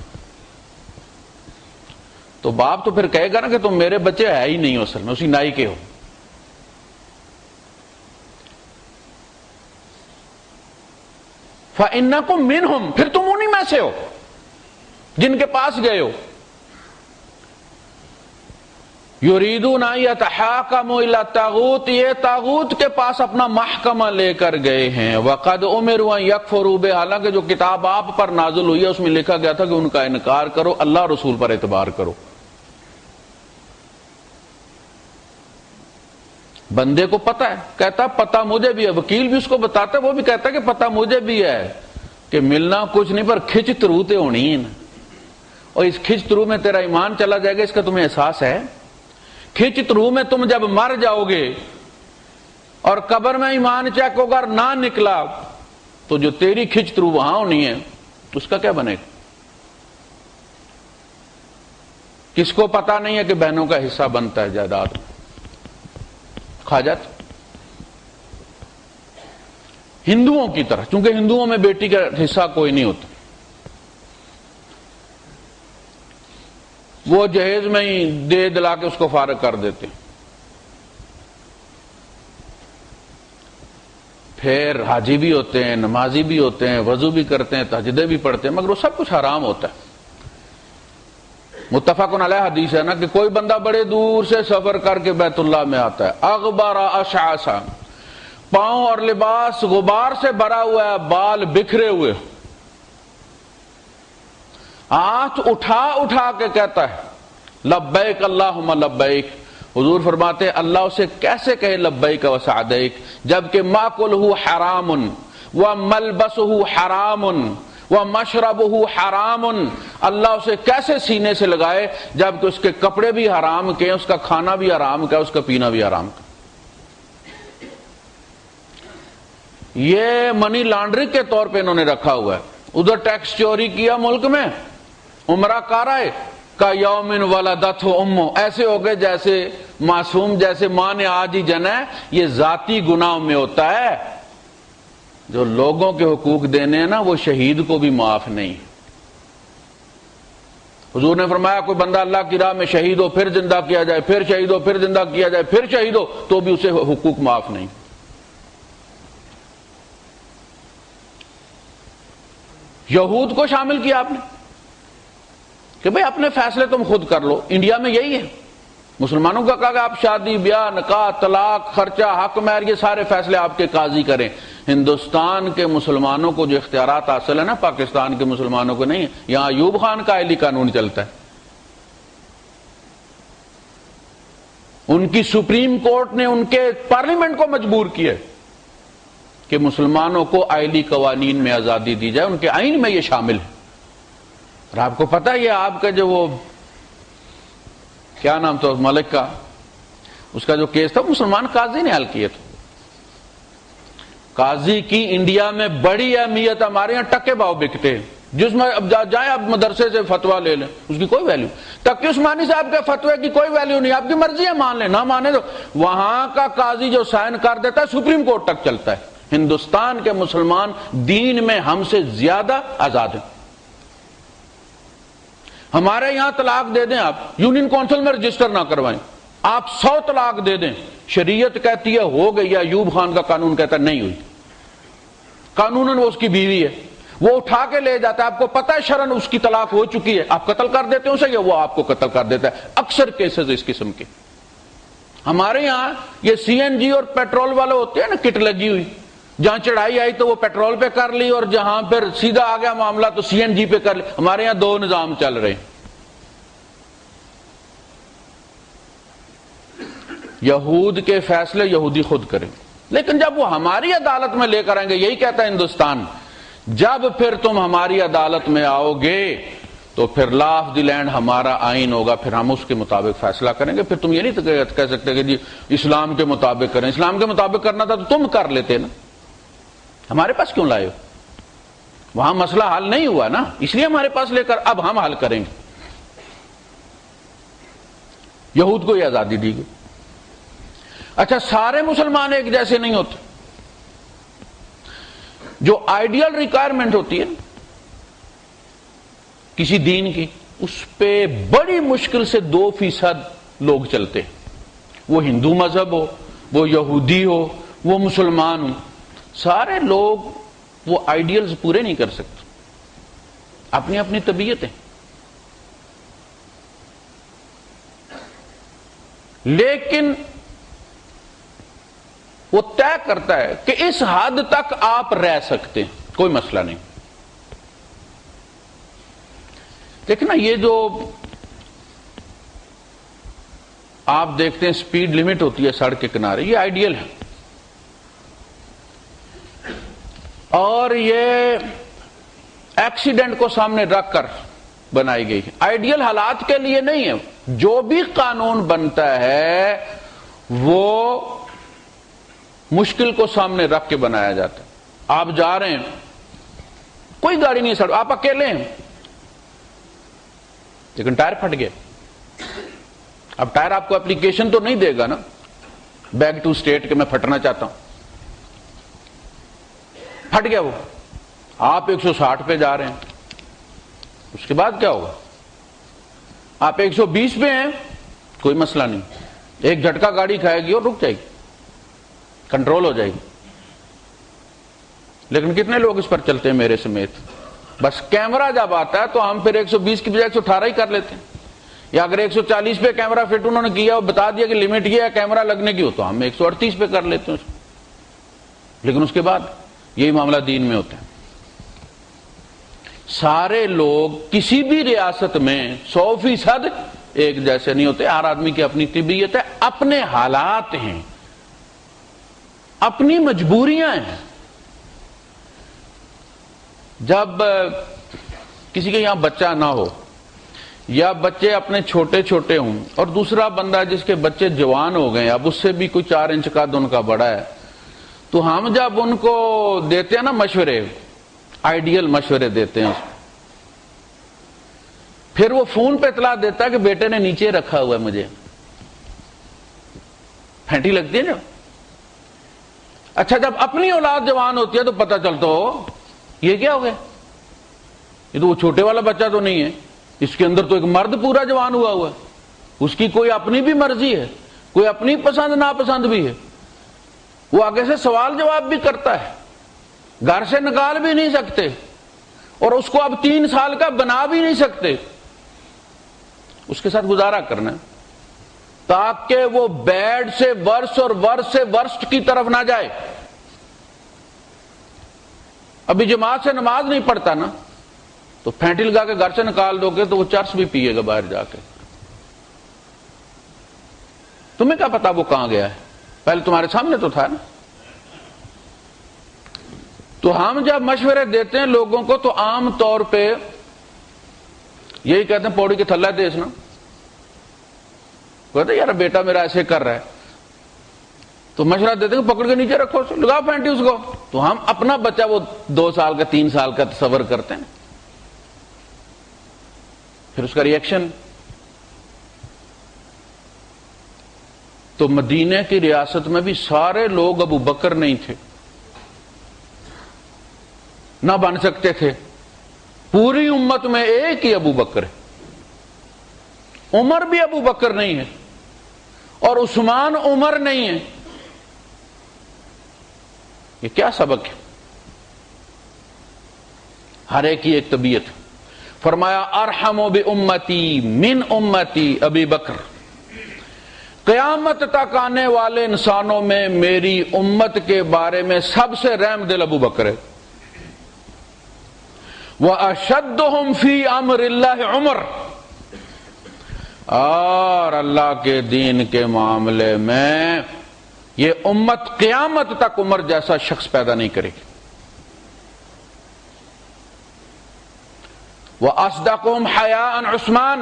تو باپ تو پھر کہے گا نا کہ تم میرے بچے ہے ہی نہیں ہو، اصل میں اسی نائی کے ہو. فَإِنَّكُمْ مِنْهُمْ، پھر تم انہی میں سے ہو جن کے پاس گئے ہو. یریدون ان یتحاکموا الی الطاغوت، یہ طاغوت کے پاس اپنا محکمہ لے کر گئے ہیں. وقد امروا ان یکفروا بہ، حالانکہ جو کتاب آپ پر نازل ہوئی ہے اس میں لکھا گیا تھا کہ ان کا انکار کرو، اللہ رسول پر اعتبار کرو. بندے کو پتا ہے، کہتا پتا مجھے بھی ہے، وکیل بھی اس کو بتاتا ہے، وہ بھی کہتا ہے کہ پتا مجھے بھی ہے کہ ملنا کچھ نہیں پر کھچ تروتے ہونی ہے نا، اور اس کھچ ترو میں تیرا ایمان چلا جائے گا، اس کا تمہیں احساس ہے؟ کھچ ترو میں تم جب مر جاؤ گے اور قبر میں ایمان چیک ہوگا اور نہ نکلا تو جو تیری کھچ ترو وہاں ہونی ہے اس کا کیا بنے گا؟ کس کو پتا نہیں ہے کہ بہنوں کا حصہ بنتا ہے جائیداد میں؟ کھا جاتا. ہندوؤں کی طرح، چونکہ ہندوؤں میں بیٹی کا حصہ کوئی نہیں ہوتا، وہ جہیز میں ہی دے دلا کے اس کو فارغ کر دیتے. پھر حاجی بھی ہوتے ہیں، نمازی بھی ہوتے ہیں، وضو بھی کرتے ہیں، تہجدیں بھی پڑھتے ہیں، مگر وہ سب کچھ حرام ہوتا ہے. متفق علیہ حدیث ہے نا کہ کوئی بندہ بڑے دور سے سفر کر کے بیت اللہ میں آتا ہے، اغبر اشعث، پاؤں اور لباس غبار سے بھرا ہوا ہے، بال بکھرے ہوئے، ہاتھ اٹھا اٹھا کے کہتا ہے لبیک اللہم لبیک، حضور فرماتے اللہ اسے کیسے کہے لبیک و سعدیک جبکہ ماکلہ حرام وملبسہ حرام ومشربہ حرام، اللہ اسے کیسے سینے سے لگائے جبکہ اس کے کپڑے بھی حرام کے، اس کا کھانا بھی حرام کا، اس کا پینا بھی حرام کا۔ یہ منی لانڈرنگ کے طور پہ انہوں نے رکھا ہوا ہے، ادھر ٹیکس چوری کیا ملک میں، عمرہ کر آئے کا یومن ولدتہ امہ، ایسے ہو گئے جیسے معصوم، جیسے ماں نے آج ہی جنا ہے۔ یہ ذاتی گناہ میں ہوتا ہے، جو لوگوں کے حقوق دینے ہیں نا وہ شہید کو بھی معاف نہیں۔ حضور نے فرمایا کوئی بندہ اللہ کی راہ میں شہید ہو پھر زندہ کیا جائے، پھر شہید ہو پھر زندہ کیا جائے، پھر شہید ہو تو بھی اسے حقوق معاف نہیں۔ یہود کو شامل کیا آپ نے کہ بھئی اپنے فیصلے تم خود کر لو۔ انڈیا میں یہی ہے، مسلمانوں کا کہا کہ آپ شادی بیاہ نکاح طلاق خرچہ حق مہر یہ سارے فیصلے آپ کے قاضی کریں۔ ہندوستان کے مسلمانوں کو جو اختیارات حاصل ہے نا پاکستان کے مسلمانوں کو نہیں ہے۔ یہاں ایوب خان کا اہلی قانون چلتا ہے، ان کی سپریم کورٹ نے ان کے پارلیمنٹ کو مجبور کیا کہ مسلمانوں کو آئلی قوانین میں آزادی دی جائے، ان کے آئین میں یہ شامل ہے۔ اور آپ کو پتہ ہے یہ آپ کا جو وہ کیا نام تھا ملک کا، اس کا جو کیس تھا مسلمان قاضی نے حل کیا تھا۔ قاضی کی انڈیا میں بڑی اہمیت، ہمارے یہاں ٹکے بھاؤ بکتے ہیں، جس میں اب جائیں آپ مدرسے سے فتویٰ لے لیں اس کی کوئی ویلیو، تقی عثمانی صاحب کے فتوے کی کوئی ویلیو نہیں، آپ کی مرضی ہے مان لیں نہ مانے تو وہاں کا قاضی جو سائن کر دیتا ہے سپریم کورٹ تک چلتا ہے۔ ہندوستان کے مسلمان دین میں ہم سے زیادہ آزاد ہیں۔ ہمارے یہاں طلاق دے دیں آپ یونین کونسل میں رجسٹر نہ کروائیں، آپ 100 طلاق دے دیں، شریعت کہتی ہے ہو گئی، یا ایوب خان کا قانون کہتا ہے نہیں ہوئی، قانوناً وہ اس کی بیوی ہے، وہ اٹھا کے لے جاتا ہے، آپ کو پتہ ہے شرعاً اس کی طلاق ہو چکی ہے، آپ قتل کر دیتے ہیں اسے یا وہ آپ کو قتل کر دیتا ہے۔ اکثر کیسز اس قسم کے ہمارے یہاں یہ سی این جی اور پیٹرول والے ہوتے ہیں نا، کٹ لگی ہوئی، جہاں چڑھائی آئی تو وہ پیٹرول پہ کر لی اور جہاں پھر سیدھا آ گیا معاملہ تو سی این جی پہ کر لی۔ ہمارے یہاں دو نظام چل رہے ہیں، یہود کے فیصلے یہودی خود کریں، لیکن جب وہ ہماری عدالت میں لے کر آئیں گے، یہی کہتا ہے ہندوستان، جب پھر تم ہماری عدالت میں آؤ گے تو پھر لا آف دی لینڈ ہمارا آئین ہوگا، پھر ہم اس کے مطابق فیصلہ کریں گے۔ پھر تم یہ نہیں کہہ سکتے کہ جی اسلام کے مطابق کریں، اسلام کے مطابق کرنا تھا تو تم کر لیتے نا، ہمارے پاس کیوں لائے ہو؟ وہاں مسئلہ حل نہیں ہوا نا، اس لیے ہمارے پاس لے کر اب ہم حل کریں گے۔ یہود کو یہ آزادی دی گئی۔ اچھا سارے مسلمان ایک جیسے نہیں ہوتے، جو آئیڈیل ریکوائرمنٹ ہوتی ہے کسی دین کی، اس پہ بڑی مشکل سے 2% لوگ چلتے ہیں، وہ ہندو مذہب ہو، وہ یہودی ہو، وہ مسلمان ہو، سارے لوگ وہ آئیڈیلز پورے نہیں کر سکتے، اپنی اپنی طبیعت ہے، لیکن وہ طے کرتا ہے کہ اس حد تک آپ رہ سکتے ہیں، کوئی مسئلہ نہیں۔ دیکھنا یہ جو آپ دیکھتے ہیں سپیڈ لمٹ ہوتی ہے سڑک کے کنارے، یہ آئیڈیل ہے، اور یہ ایکسیڈنٹ کو سامنے رکھ کر بنائی گئی ہے، آئیڈیل حالات کے لیے نہیں ہے۔ جو بھی قانون بنتا ہے وہ مشکل کو سامنے رکھ کے بنایا جاتا ہے۔ آپ جا رہے ہیں، کوئی گاڑی نہیں سڑک، آپ اکیلے ہیں لیکن ٹائر پھٹ گئے، اب ٹائر آپ کو اپلیکیشن تو نہیں دے گا نا بیک ٹو اسٹیٹ کہ میں پھٹنا چاہتا ہوں، پھٹ گیا وہ، آپ 160 پہ جا رہے ہیں، اس کے بعد کیا ہوگا؟ آپ 120 پہ ہیں، کوئی مسئلہ نہیں، ایک جھٹکا گاڑی کھائے گی اور رک جائے گی، کنٹرول ہو جائے گی۔ لیکن کتنے لوگ اس پر چلتے ہیں میرے سمیت؟ بس کیمرہ جب آتا ہے تو ہم پھر 120 کی بجائے 118 ہی کر لیتے ہیں، یا اگر 140 پہ کیمرہ فٹ انہوں نے کیا اور بتا دیا کہ لمٹ یہ ہے کیمرہ لگنے کی ہو تو ہم 138 پہ کر لیتے ہیں، لیکن اس کے بعد یہی معاملہ دین میں ہوتا ہے۔ سارے لوگ کسی بھی ریاست میں 100% ایک جیسے نہیں ہوتے، ہر آدمی کی اپنی طبیعت ہے، اپنے حالات ہیں، اپنی مجبوریاں ہیں۔ جب کسی کے یہاں بچہ نہ ہو یا بچے اپنے چھوٹے چھوٹے ہوں اور دوسرا بندہ جس کے بچے جوان ہو گئے، اب اس سے بھی کوئی 4 انچ قد ان کا بڑا ہے، تو ہم جب ان کو دیتے ہیں نا مشورے، آئیڈیل مشورے دیتے ہیں، پھر وہ فون پہ اطلاع دیتا ہے کہ بیٹے نے نیچے رکھا ہوا ہے مجھے، پھینٹی لگتی ہے نا۔ اچھا جب اپنی اولاد جوان ہوتی ہے تو پتہ چلتا ہو یہ کیا ہو گیا، یہ تو وہ چھوٹے والا بچہ تو نہیں ہے، اس کے اندر تو ایک مرد پورا جوان ہوا ہے، اس کی کوئی اپنی بھی مرضی ہے، کوئی اپنی پسند ناپسند بھی ہے، وہ آگے سے سوال جواب بھی کرتا ہے، گھر سے نکال بھی نہیں سکتے، اور اس کو اب 3 سال کا بنا بھی نہیں سکتے، اس کے ساتھ گزارا کرنا ہے تاکہ وہ بیڈ سے ورس اور ورس سے ورسٹ کی طرف نہ جائے۔ ابھی جماعت سے نماز نہیں پڑھتا نا، تو پھینٹی لگا کے گھر سے نکال دو گے تو وہ چرس بھی پیے گا باہر جا کے، تمہیں کیا پتا وہ کہاں گیا ہے، پہلے تمہارے سامنے تو تھا نا۔ تو ہم جب مشورے دیتے ہیں لوگوں کو تو عام طور پہ یہی کہتے ہیں پوڑی کے تھلہ دیسنا، کہتے ہیں یار بیٹا میرا ایسے کر رہا ہے، تو مشورہ دیتے ہیں پکڑ کے نیچے رکھو، لگاؤ پھینٹی اس کو، تو ہم اپنا بچہ وہ 2 سال کا 3 سال کا تصور کرتے ہیں، پھر اس کا ری ایکشن۔ تو مدینہ کی ریاست میں بھی سارے لوگ ابو بکر نہیں تھے، نہ بن سکتے تھے، پوری امت میں ایک ہی ابو بکر ہے، عمر بھی ابو بکر نہیں ہے اور عثمان عمر نہیں ہے، یہ کیا سبق ہے؟ ہر ایک کی ایک طبیعت۔ فرمایا ارحم بامتی من امتی ابی بکر، قیامت تک آنے والے انسانوں میں میری امت کے بارے میں سب سے رحم دل ابو بکر ہے، وَأَشَدُّهُمْ فِي أَمْرِ اللَّهِ عُمَرَ، اور اللہ کے دین کے معاملے میں یہ امت قیامت تک عمر جیسا شخص پیدا نہیں کرے گی۔ وَأَصْدَقُهُمْ حَيَاءً عثمان،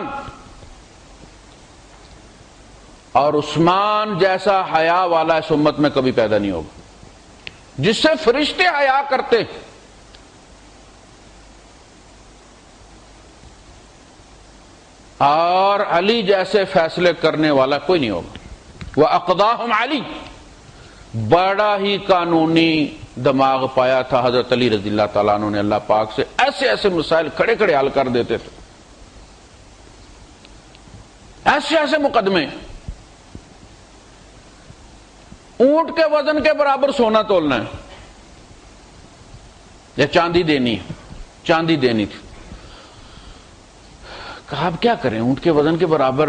اور عثمان جیسا حیا والا اس امت میں کبھی پیدا نہیں ہوگا، جس سے فرشتے حیا کرتے، اور علی جیسے فیصلے کرنے والا کوئی نہیں ہوگا۔ وَأَقْضَاهُمْ علی، بڑا ہی قانونی دماغ پایا تھا حضرت علی رضی اللہ تعالیٰ عنہ نے، اللہ پاک سے ایسے ایسے مسائل کھڑے کھڑے حل کر دیتے تھے، ایسے ایسے مقدمے، اونٹ کے وزن کے برابر سونا تولنا ہے یا چاندی دینی، چاندی دینی تھی، کہا اب کیا کریں، اونٹ کے وزن کے برابر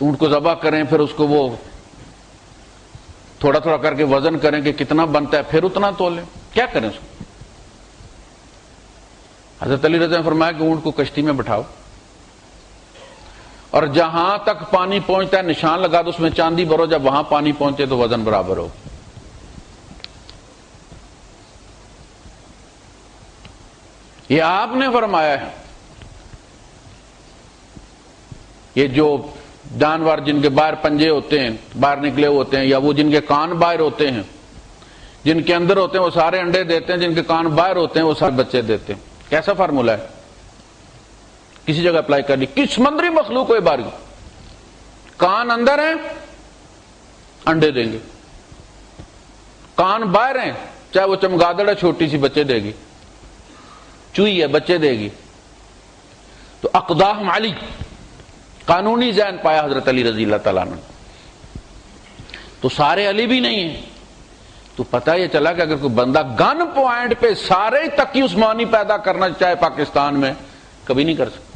اونٹ کو ذبح کریں، پھر اس کو وہ تھوڑا تھوڑا کر کے وزن کریں کہ کتنا بنتا ہے، پھر اتنا تولیں، کیا کریں اس کو؟ حضرت علی رضی نے فرمایا کہ اونٹ کو کشتی میں بٹھاؤ اور جہاں تک پانی پہنچتا ہے نشان لگا دو، اس میں چاندی بھرو، جب وہاں پانی پہنچے تو وزن برابر ہو۔ یہ آپ نے فرمایا ہے۔ یہ جو جانور جن کے باہر پنجے ہوتے ہیں، باہر نکلے ہوتے ہیں، یا وہ جن کے کان باہر ہوتے ہیں، جن کے اندر ہوتے ہیں وہ سارے انڈے دیتے ہیں، جن کے کان باہر ہوتے ہیں وہ سارے بچے دیتے ہیں، کیسا فارمولہ ہے؟ کسی جگہ اپلائی کر لی، کس سمندری مخلوق ہے باری، کان اندر ہیں انڈے دیں گے، کان باہر ہیں چاہے وہ چمگادڑ ہے چھوٹی سی بچے دے گی، چوئی ہے بچے دے گی۔ تو اقداہم علی، قانونی ذہن پایا حضرت علی رضی اللہ تعالیٰ عنہ۔ تو سارے علی بھی نہیں ہیں، تو پتہ یہ چلا کہ اگر کوئی بندہ گن پوائنٹ پہ سارے تقی عثمانی پیدا کرنا چاہے پاکستان میں، کبھی نہیں کر سکتا،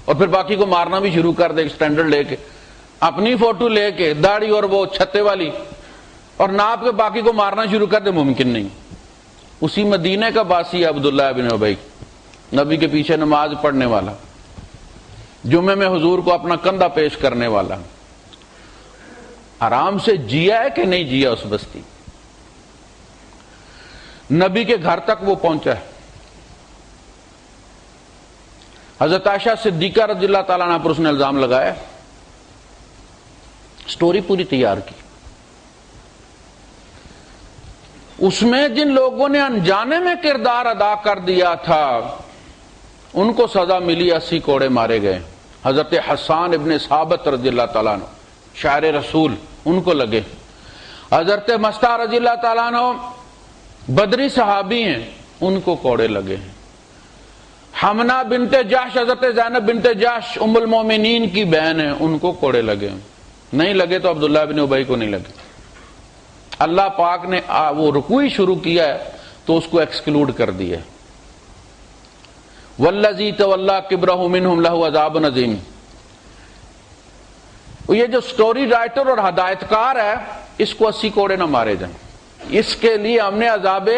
اور پھر باقی کو مارنا بھی شروع کر دے سٹینڈرڈ لے کے، اپنی فوٹو لے کے داڑھی اور وہ چھتے والی، اور ناپ کے باقی کو مارنا شروع کر دے، ممکن نہیں۔ اسی مدینے کا باسی عبداللہ بن ابی، نبی کے پیچھے نماز پڑھنے والا، جمعے میں حضور کو اپنا کندھا پیش کرنے والا، آرام سے جیا ہے کہ نہیں جیا اس بستی؟ نبی کے گھر تک وہ پہنچا ہے۔ حضرت عائشہ صدیقہ رضی اللہ تعالیٰ عنہ پر اس نے الزام لگایا، سٹوری پوری تیار کی۔ اس میں جن لوگوں نے انجانے میں کردار ادا کر دیا تھا ان کو سزا ملی، 80 کوڑے مارے گئے۔ حضرت حسان ابن ثابت رضی اللہ تعالیٰ عنہ شاعر رسول، ان کو لگے۔ حضرت مستہ رضی اللہ تعالیٰ عنہ بدری صحابی ہیں، ان کو کوڑے لگے ہیں۔ حمنہ بنت جحش، حضرت زینب بنت جحش ام المومنین کی بہن ہیں، ان کو کوڑے لگے ہیں۔ نہیں لگے تو عبداللہ بن ابی کو نہیں لگے۔ اللہ پاک نے وہ رکوع شروع کیا ہے تو اس کو ایکسکلوڈ کر دیا ہے۔ والذی تولی کبرہ منہم لہ عذاب عظیم۔ یہ جو سٹوری رائٹر اور ہدایت کار ہے، اس کو 80 کوڑے نہ مارے جائیں، اس کے لیے ہم نے عذاب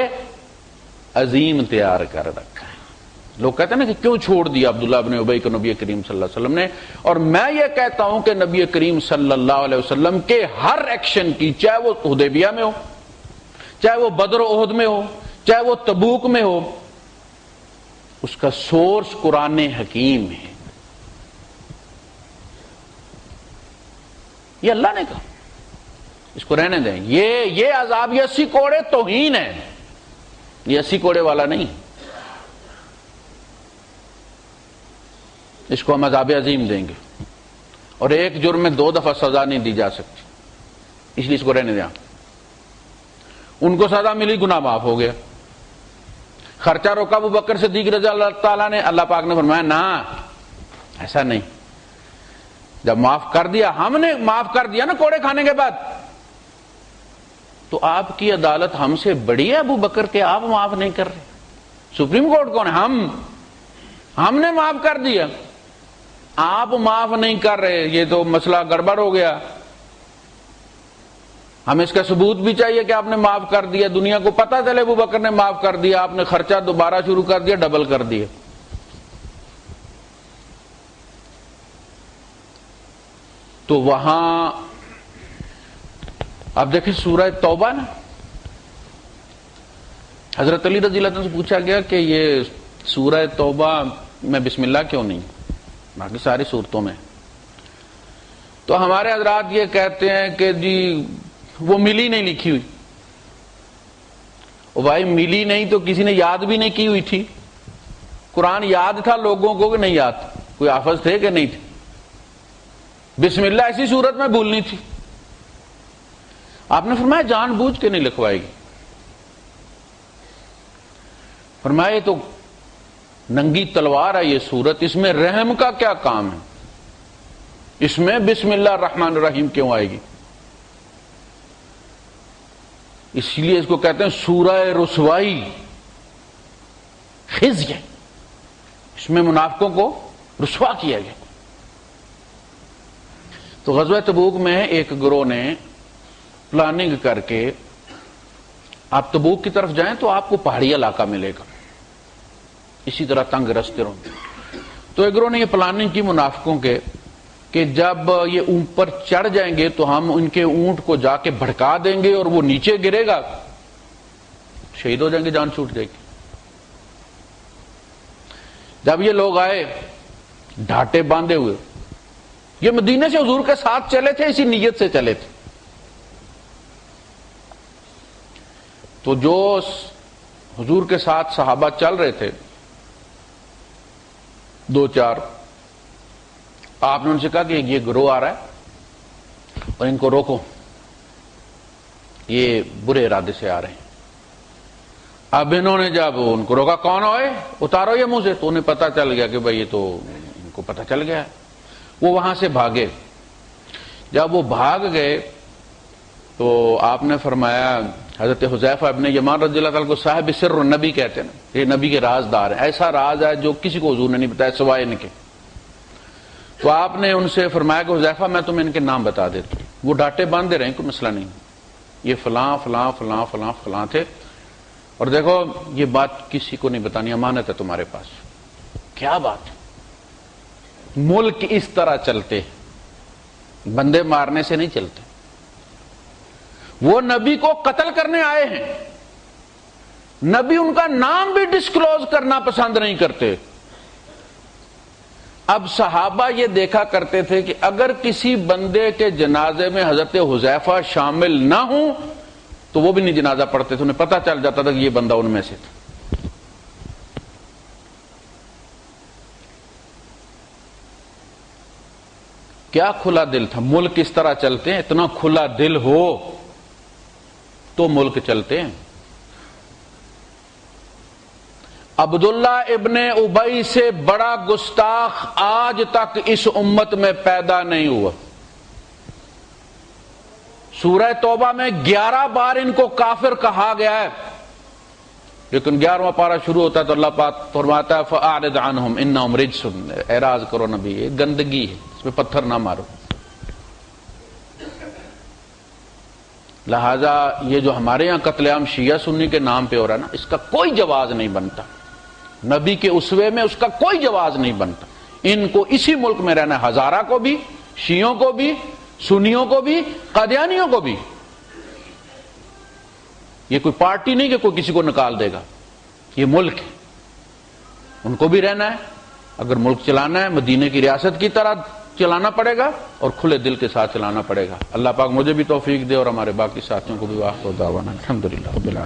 عظیم تیار کر رکھا ہے۔ لوگ کہتے ہیں نا کہ کیوں چھوڑ دیا عبداللہ بن ابی کو نبی کریم صلی اللہ علیہ وسلم نے، اور میں یہ کہتا ہوں کہ نبی کریم صلی اللہ علیہ وسلم کے ہر ایکشن کی، چاہے وہ حدیبیہ میں ہو، چاہے وہ بدر و احد میں ہو، چاہے وہ تبوک میں ہو، اس کا سورس قرآن حکیم ہے۔ یہ اللہ نے کہا، اس کو رہنے دیں۔ یہ عذاب، یہ 80 کوڑے توہین ہے، یہ 80 کوڑے والا نہیں، اس کو ہم عذاب عظیم دیں گے، اور ایک جرم میں 2 دفعہ سزا نہیں دی جا سکتی، اس لیے اس کو رہنے دیں۔ ان کو سزا ملی، گناہ معاف ہو گیا۔ خرچہ روکا ابو بکر صدیق رضی اللہ تعالیٰ نے، اللہ پاک نے فرمایا نہ، ایسا نہیں۔ جب معاف کر دیا، ہم نے معاف کر دیا نا کوڑے کھانے کے بعد، تو آپ کی عدالت ہم سے بڑی ہے ابو بکر کے، آپ معاف نہیں کر رہے؟ سپریم کورٹ کون ہے؟ ہم نے معاف کر دیا، آپ معاف نہیں کر رہے، یہ تو مسئلہ گڑبڑ ہو گیا۔ ہمیں اس کا ثبوت بھی چاہیے کہ آپ نے معاف کر دیا، دنیا کو پتہ چلے ابو بکر نے معاف کر دیا، آپ نے خرچہ دوبارہ شروع کر دیا، ڈبل کر دیا۔ تو وہاں آپ دیکھیں سورہ توبہ نا، حضرت علی رضی اللہ عنہ سے پوچھا گیا کہ یہ سورہ توبہ میں بسم اللہ کیوں نہیں، باقی ساری صورتوں میں؟ تو ہمارے حضرات یہ کہتے ہیں کہ جی وہ ملی نہیں لکھی ہوئی۔ او بھائی ملی نہیں تو کسی نے یاد بھی نہیں کی ہوئی تھی؟ قرآن یاد تھا لوگوں کو کہ نہیں یاد؟ کوئی حافظ تھے کہ نہیں تھے؟ بسم اللہ ایسی صورت میں بھولنی تھی؟ آپ نے فرمایا جان بوجھ کے نہیں لکھوائے گی۔ فرمایا تو ننگی تلوار ہے یہ صورت، اس میں رحم کا کیا کام ہے؟ اس میں بسم اللہ الرحمن الرحیم کیوں آئے گی؟ اس لیے اس کو کہتے ہیں سورہ رسوائی، خزي، اس میں منافقوں کو رسوا کیا گیا۔ تو غزوہ تبوک میں ایک گروہ نے پلاننگ کر کے، آپ تبوک کی طرف جائیں تو آپ کو پہاڑی علاقہ ملے گا، اسی طرح تنگ رستے رہوں گے۔ تو ایک گروہ نے یہ پلاننگ کی منافقوں کے کہ جب یہ اوپر چڑھ جائیں گے تو ہم ان کے اونٹ کو جا کے بھڑکا دیں گے اور وہ نیچے گرے گا، شہید ہو جائیں گے، جان چھوٹ جائے گی۔ جب یہ لوگ آئے ڈھاٹے باندھے ہوئے، یہ مدینے سے حضور کے ساتھ چلے تھے، اسی نیت سے چلے تھے، تو جو حضور کے ساتھ صحابہ چل رہے تھے 2-4، آپ نے ان سے کہا کہ یہ گروہ آ رہا ہے اور ان کو روکو، یہ برے ارادے سے آ رہے ہیں۔ اب انہوں نے جب ان کو روکا، کون ہوئے؟ اتارو یہ منہ سے، تو انہیں پتہ چل گیا کہ بھائی یہ تو ان کو پتہ چل گیا ہے۔ وہ وہاں سے بھاگے۔ جب وہ بھاگ گئے تو آپ نے فرمایا، حضرت حذیفہ ابن یمان رضی اللہ تعالیٰ کو صاحب سر النبی کہتے ہیں نا، یہ نبی کے رازدار ہیں، ایسا راز ہے جو کسی کو حضور نے نہیں بتایا سوائے ان کے۔ تو آپ نے ان سے فرمایا کہ حذیفہ میں تمہیں ان کے نام بتا دیتا ہوں۔ وہ ڈاٹے باندھے رہے، کوئی مسئلہ نہیں، یہ فلاں فلاں فلاں فلاں فلاں تھے، اور دیکھو یہ بات کسی کو نہیں بتانی، امانت ہے تمہارے پاس۔ کیا بات؟ ملک اس طرح چلتے ہیں، بندے مارنے سے نہیں چلتے۔ وہ نبی کو قتل کرنے آئے ہیں، نبی ان کا نام بھی ڈسکلوز کرنا پسند نہیں کرتے۔ اب صحابہ یہ دیکھا کرتے تھے کہ اگر کسی بندے کے جنازے میں حضرت حذیفہ شامل نہ ہوں تو وہ بھی نہیں جنازہ پڑھتے تھے، انہیں پتہ چل جاتا تھا کہ یہ بندہ ان میں سے تھا۔ کیا کھلا دل تھا، ملک اس طرح چلتے ہیں، اتنا کھلا دل ہو تو ملک چلتے ہیں۔ عبداللہ ابن ابی سے بڑا گستاخ آج تک اس امت میں پیدا نہیں ہوا۔ سورہ توبہ میں 11 بار ان کو کافر کہا گیا ہے، لیکن 11واں پارہ شروع ہوتا ہے تو اللہ پاک فرماتا ہے فَأَعْرِضْ عَنْهُمْ إِنَّهُمْ رِجْسٌ، اعراض کرو نبی، یہ گندگی ہے، اس میں پتھر نہ مارو۔ لہذا یہ جو ہمارے یہاں قتل عام شیعہ سنی کے نام پہ ہو رہا ہے نا، اس کا کوئی جواز نہیں بنتا، نبی کے اسوے میں اس کا کوئی جواز نہیں بنتا۔ ان کو اسی ملک میں رہنا ہے، ہزارہ کو بھی، شیعوں کو بھی، سنیوں کو بھی، قادیانیوں کو بھی۔ یہ کوئی پارٹی نہیں کہ کوئی کسی کو نکال دے گا، یہ ملک ہے، ان کو بھی رہنا ہے۔ اگر ملک چلانا ہے مدینے کی ریاست کی طرح چلانا پڑے گا اور کھلے دل کے ساتھ چلانا پڑے گا۔ اللہ پاک مجھے بھی توفیق دے اور ہمارے باقی ساتھیوں کو بھی۔ واخر دعوانا الحمدللہ رب العالمین۔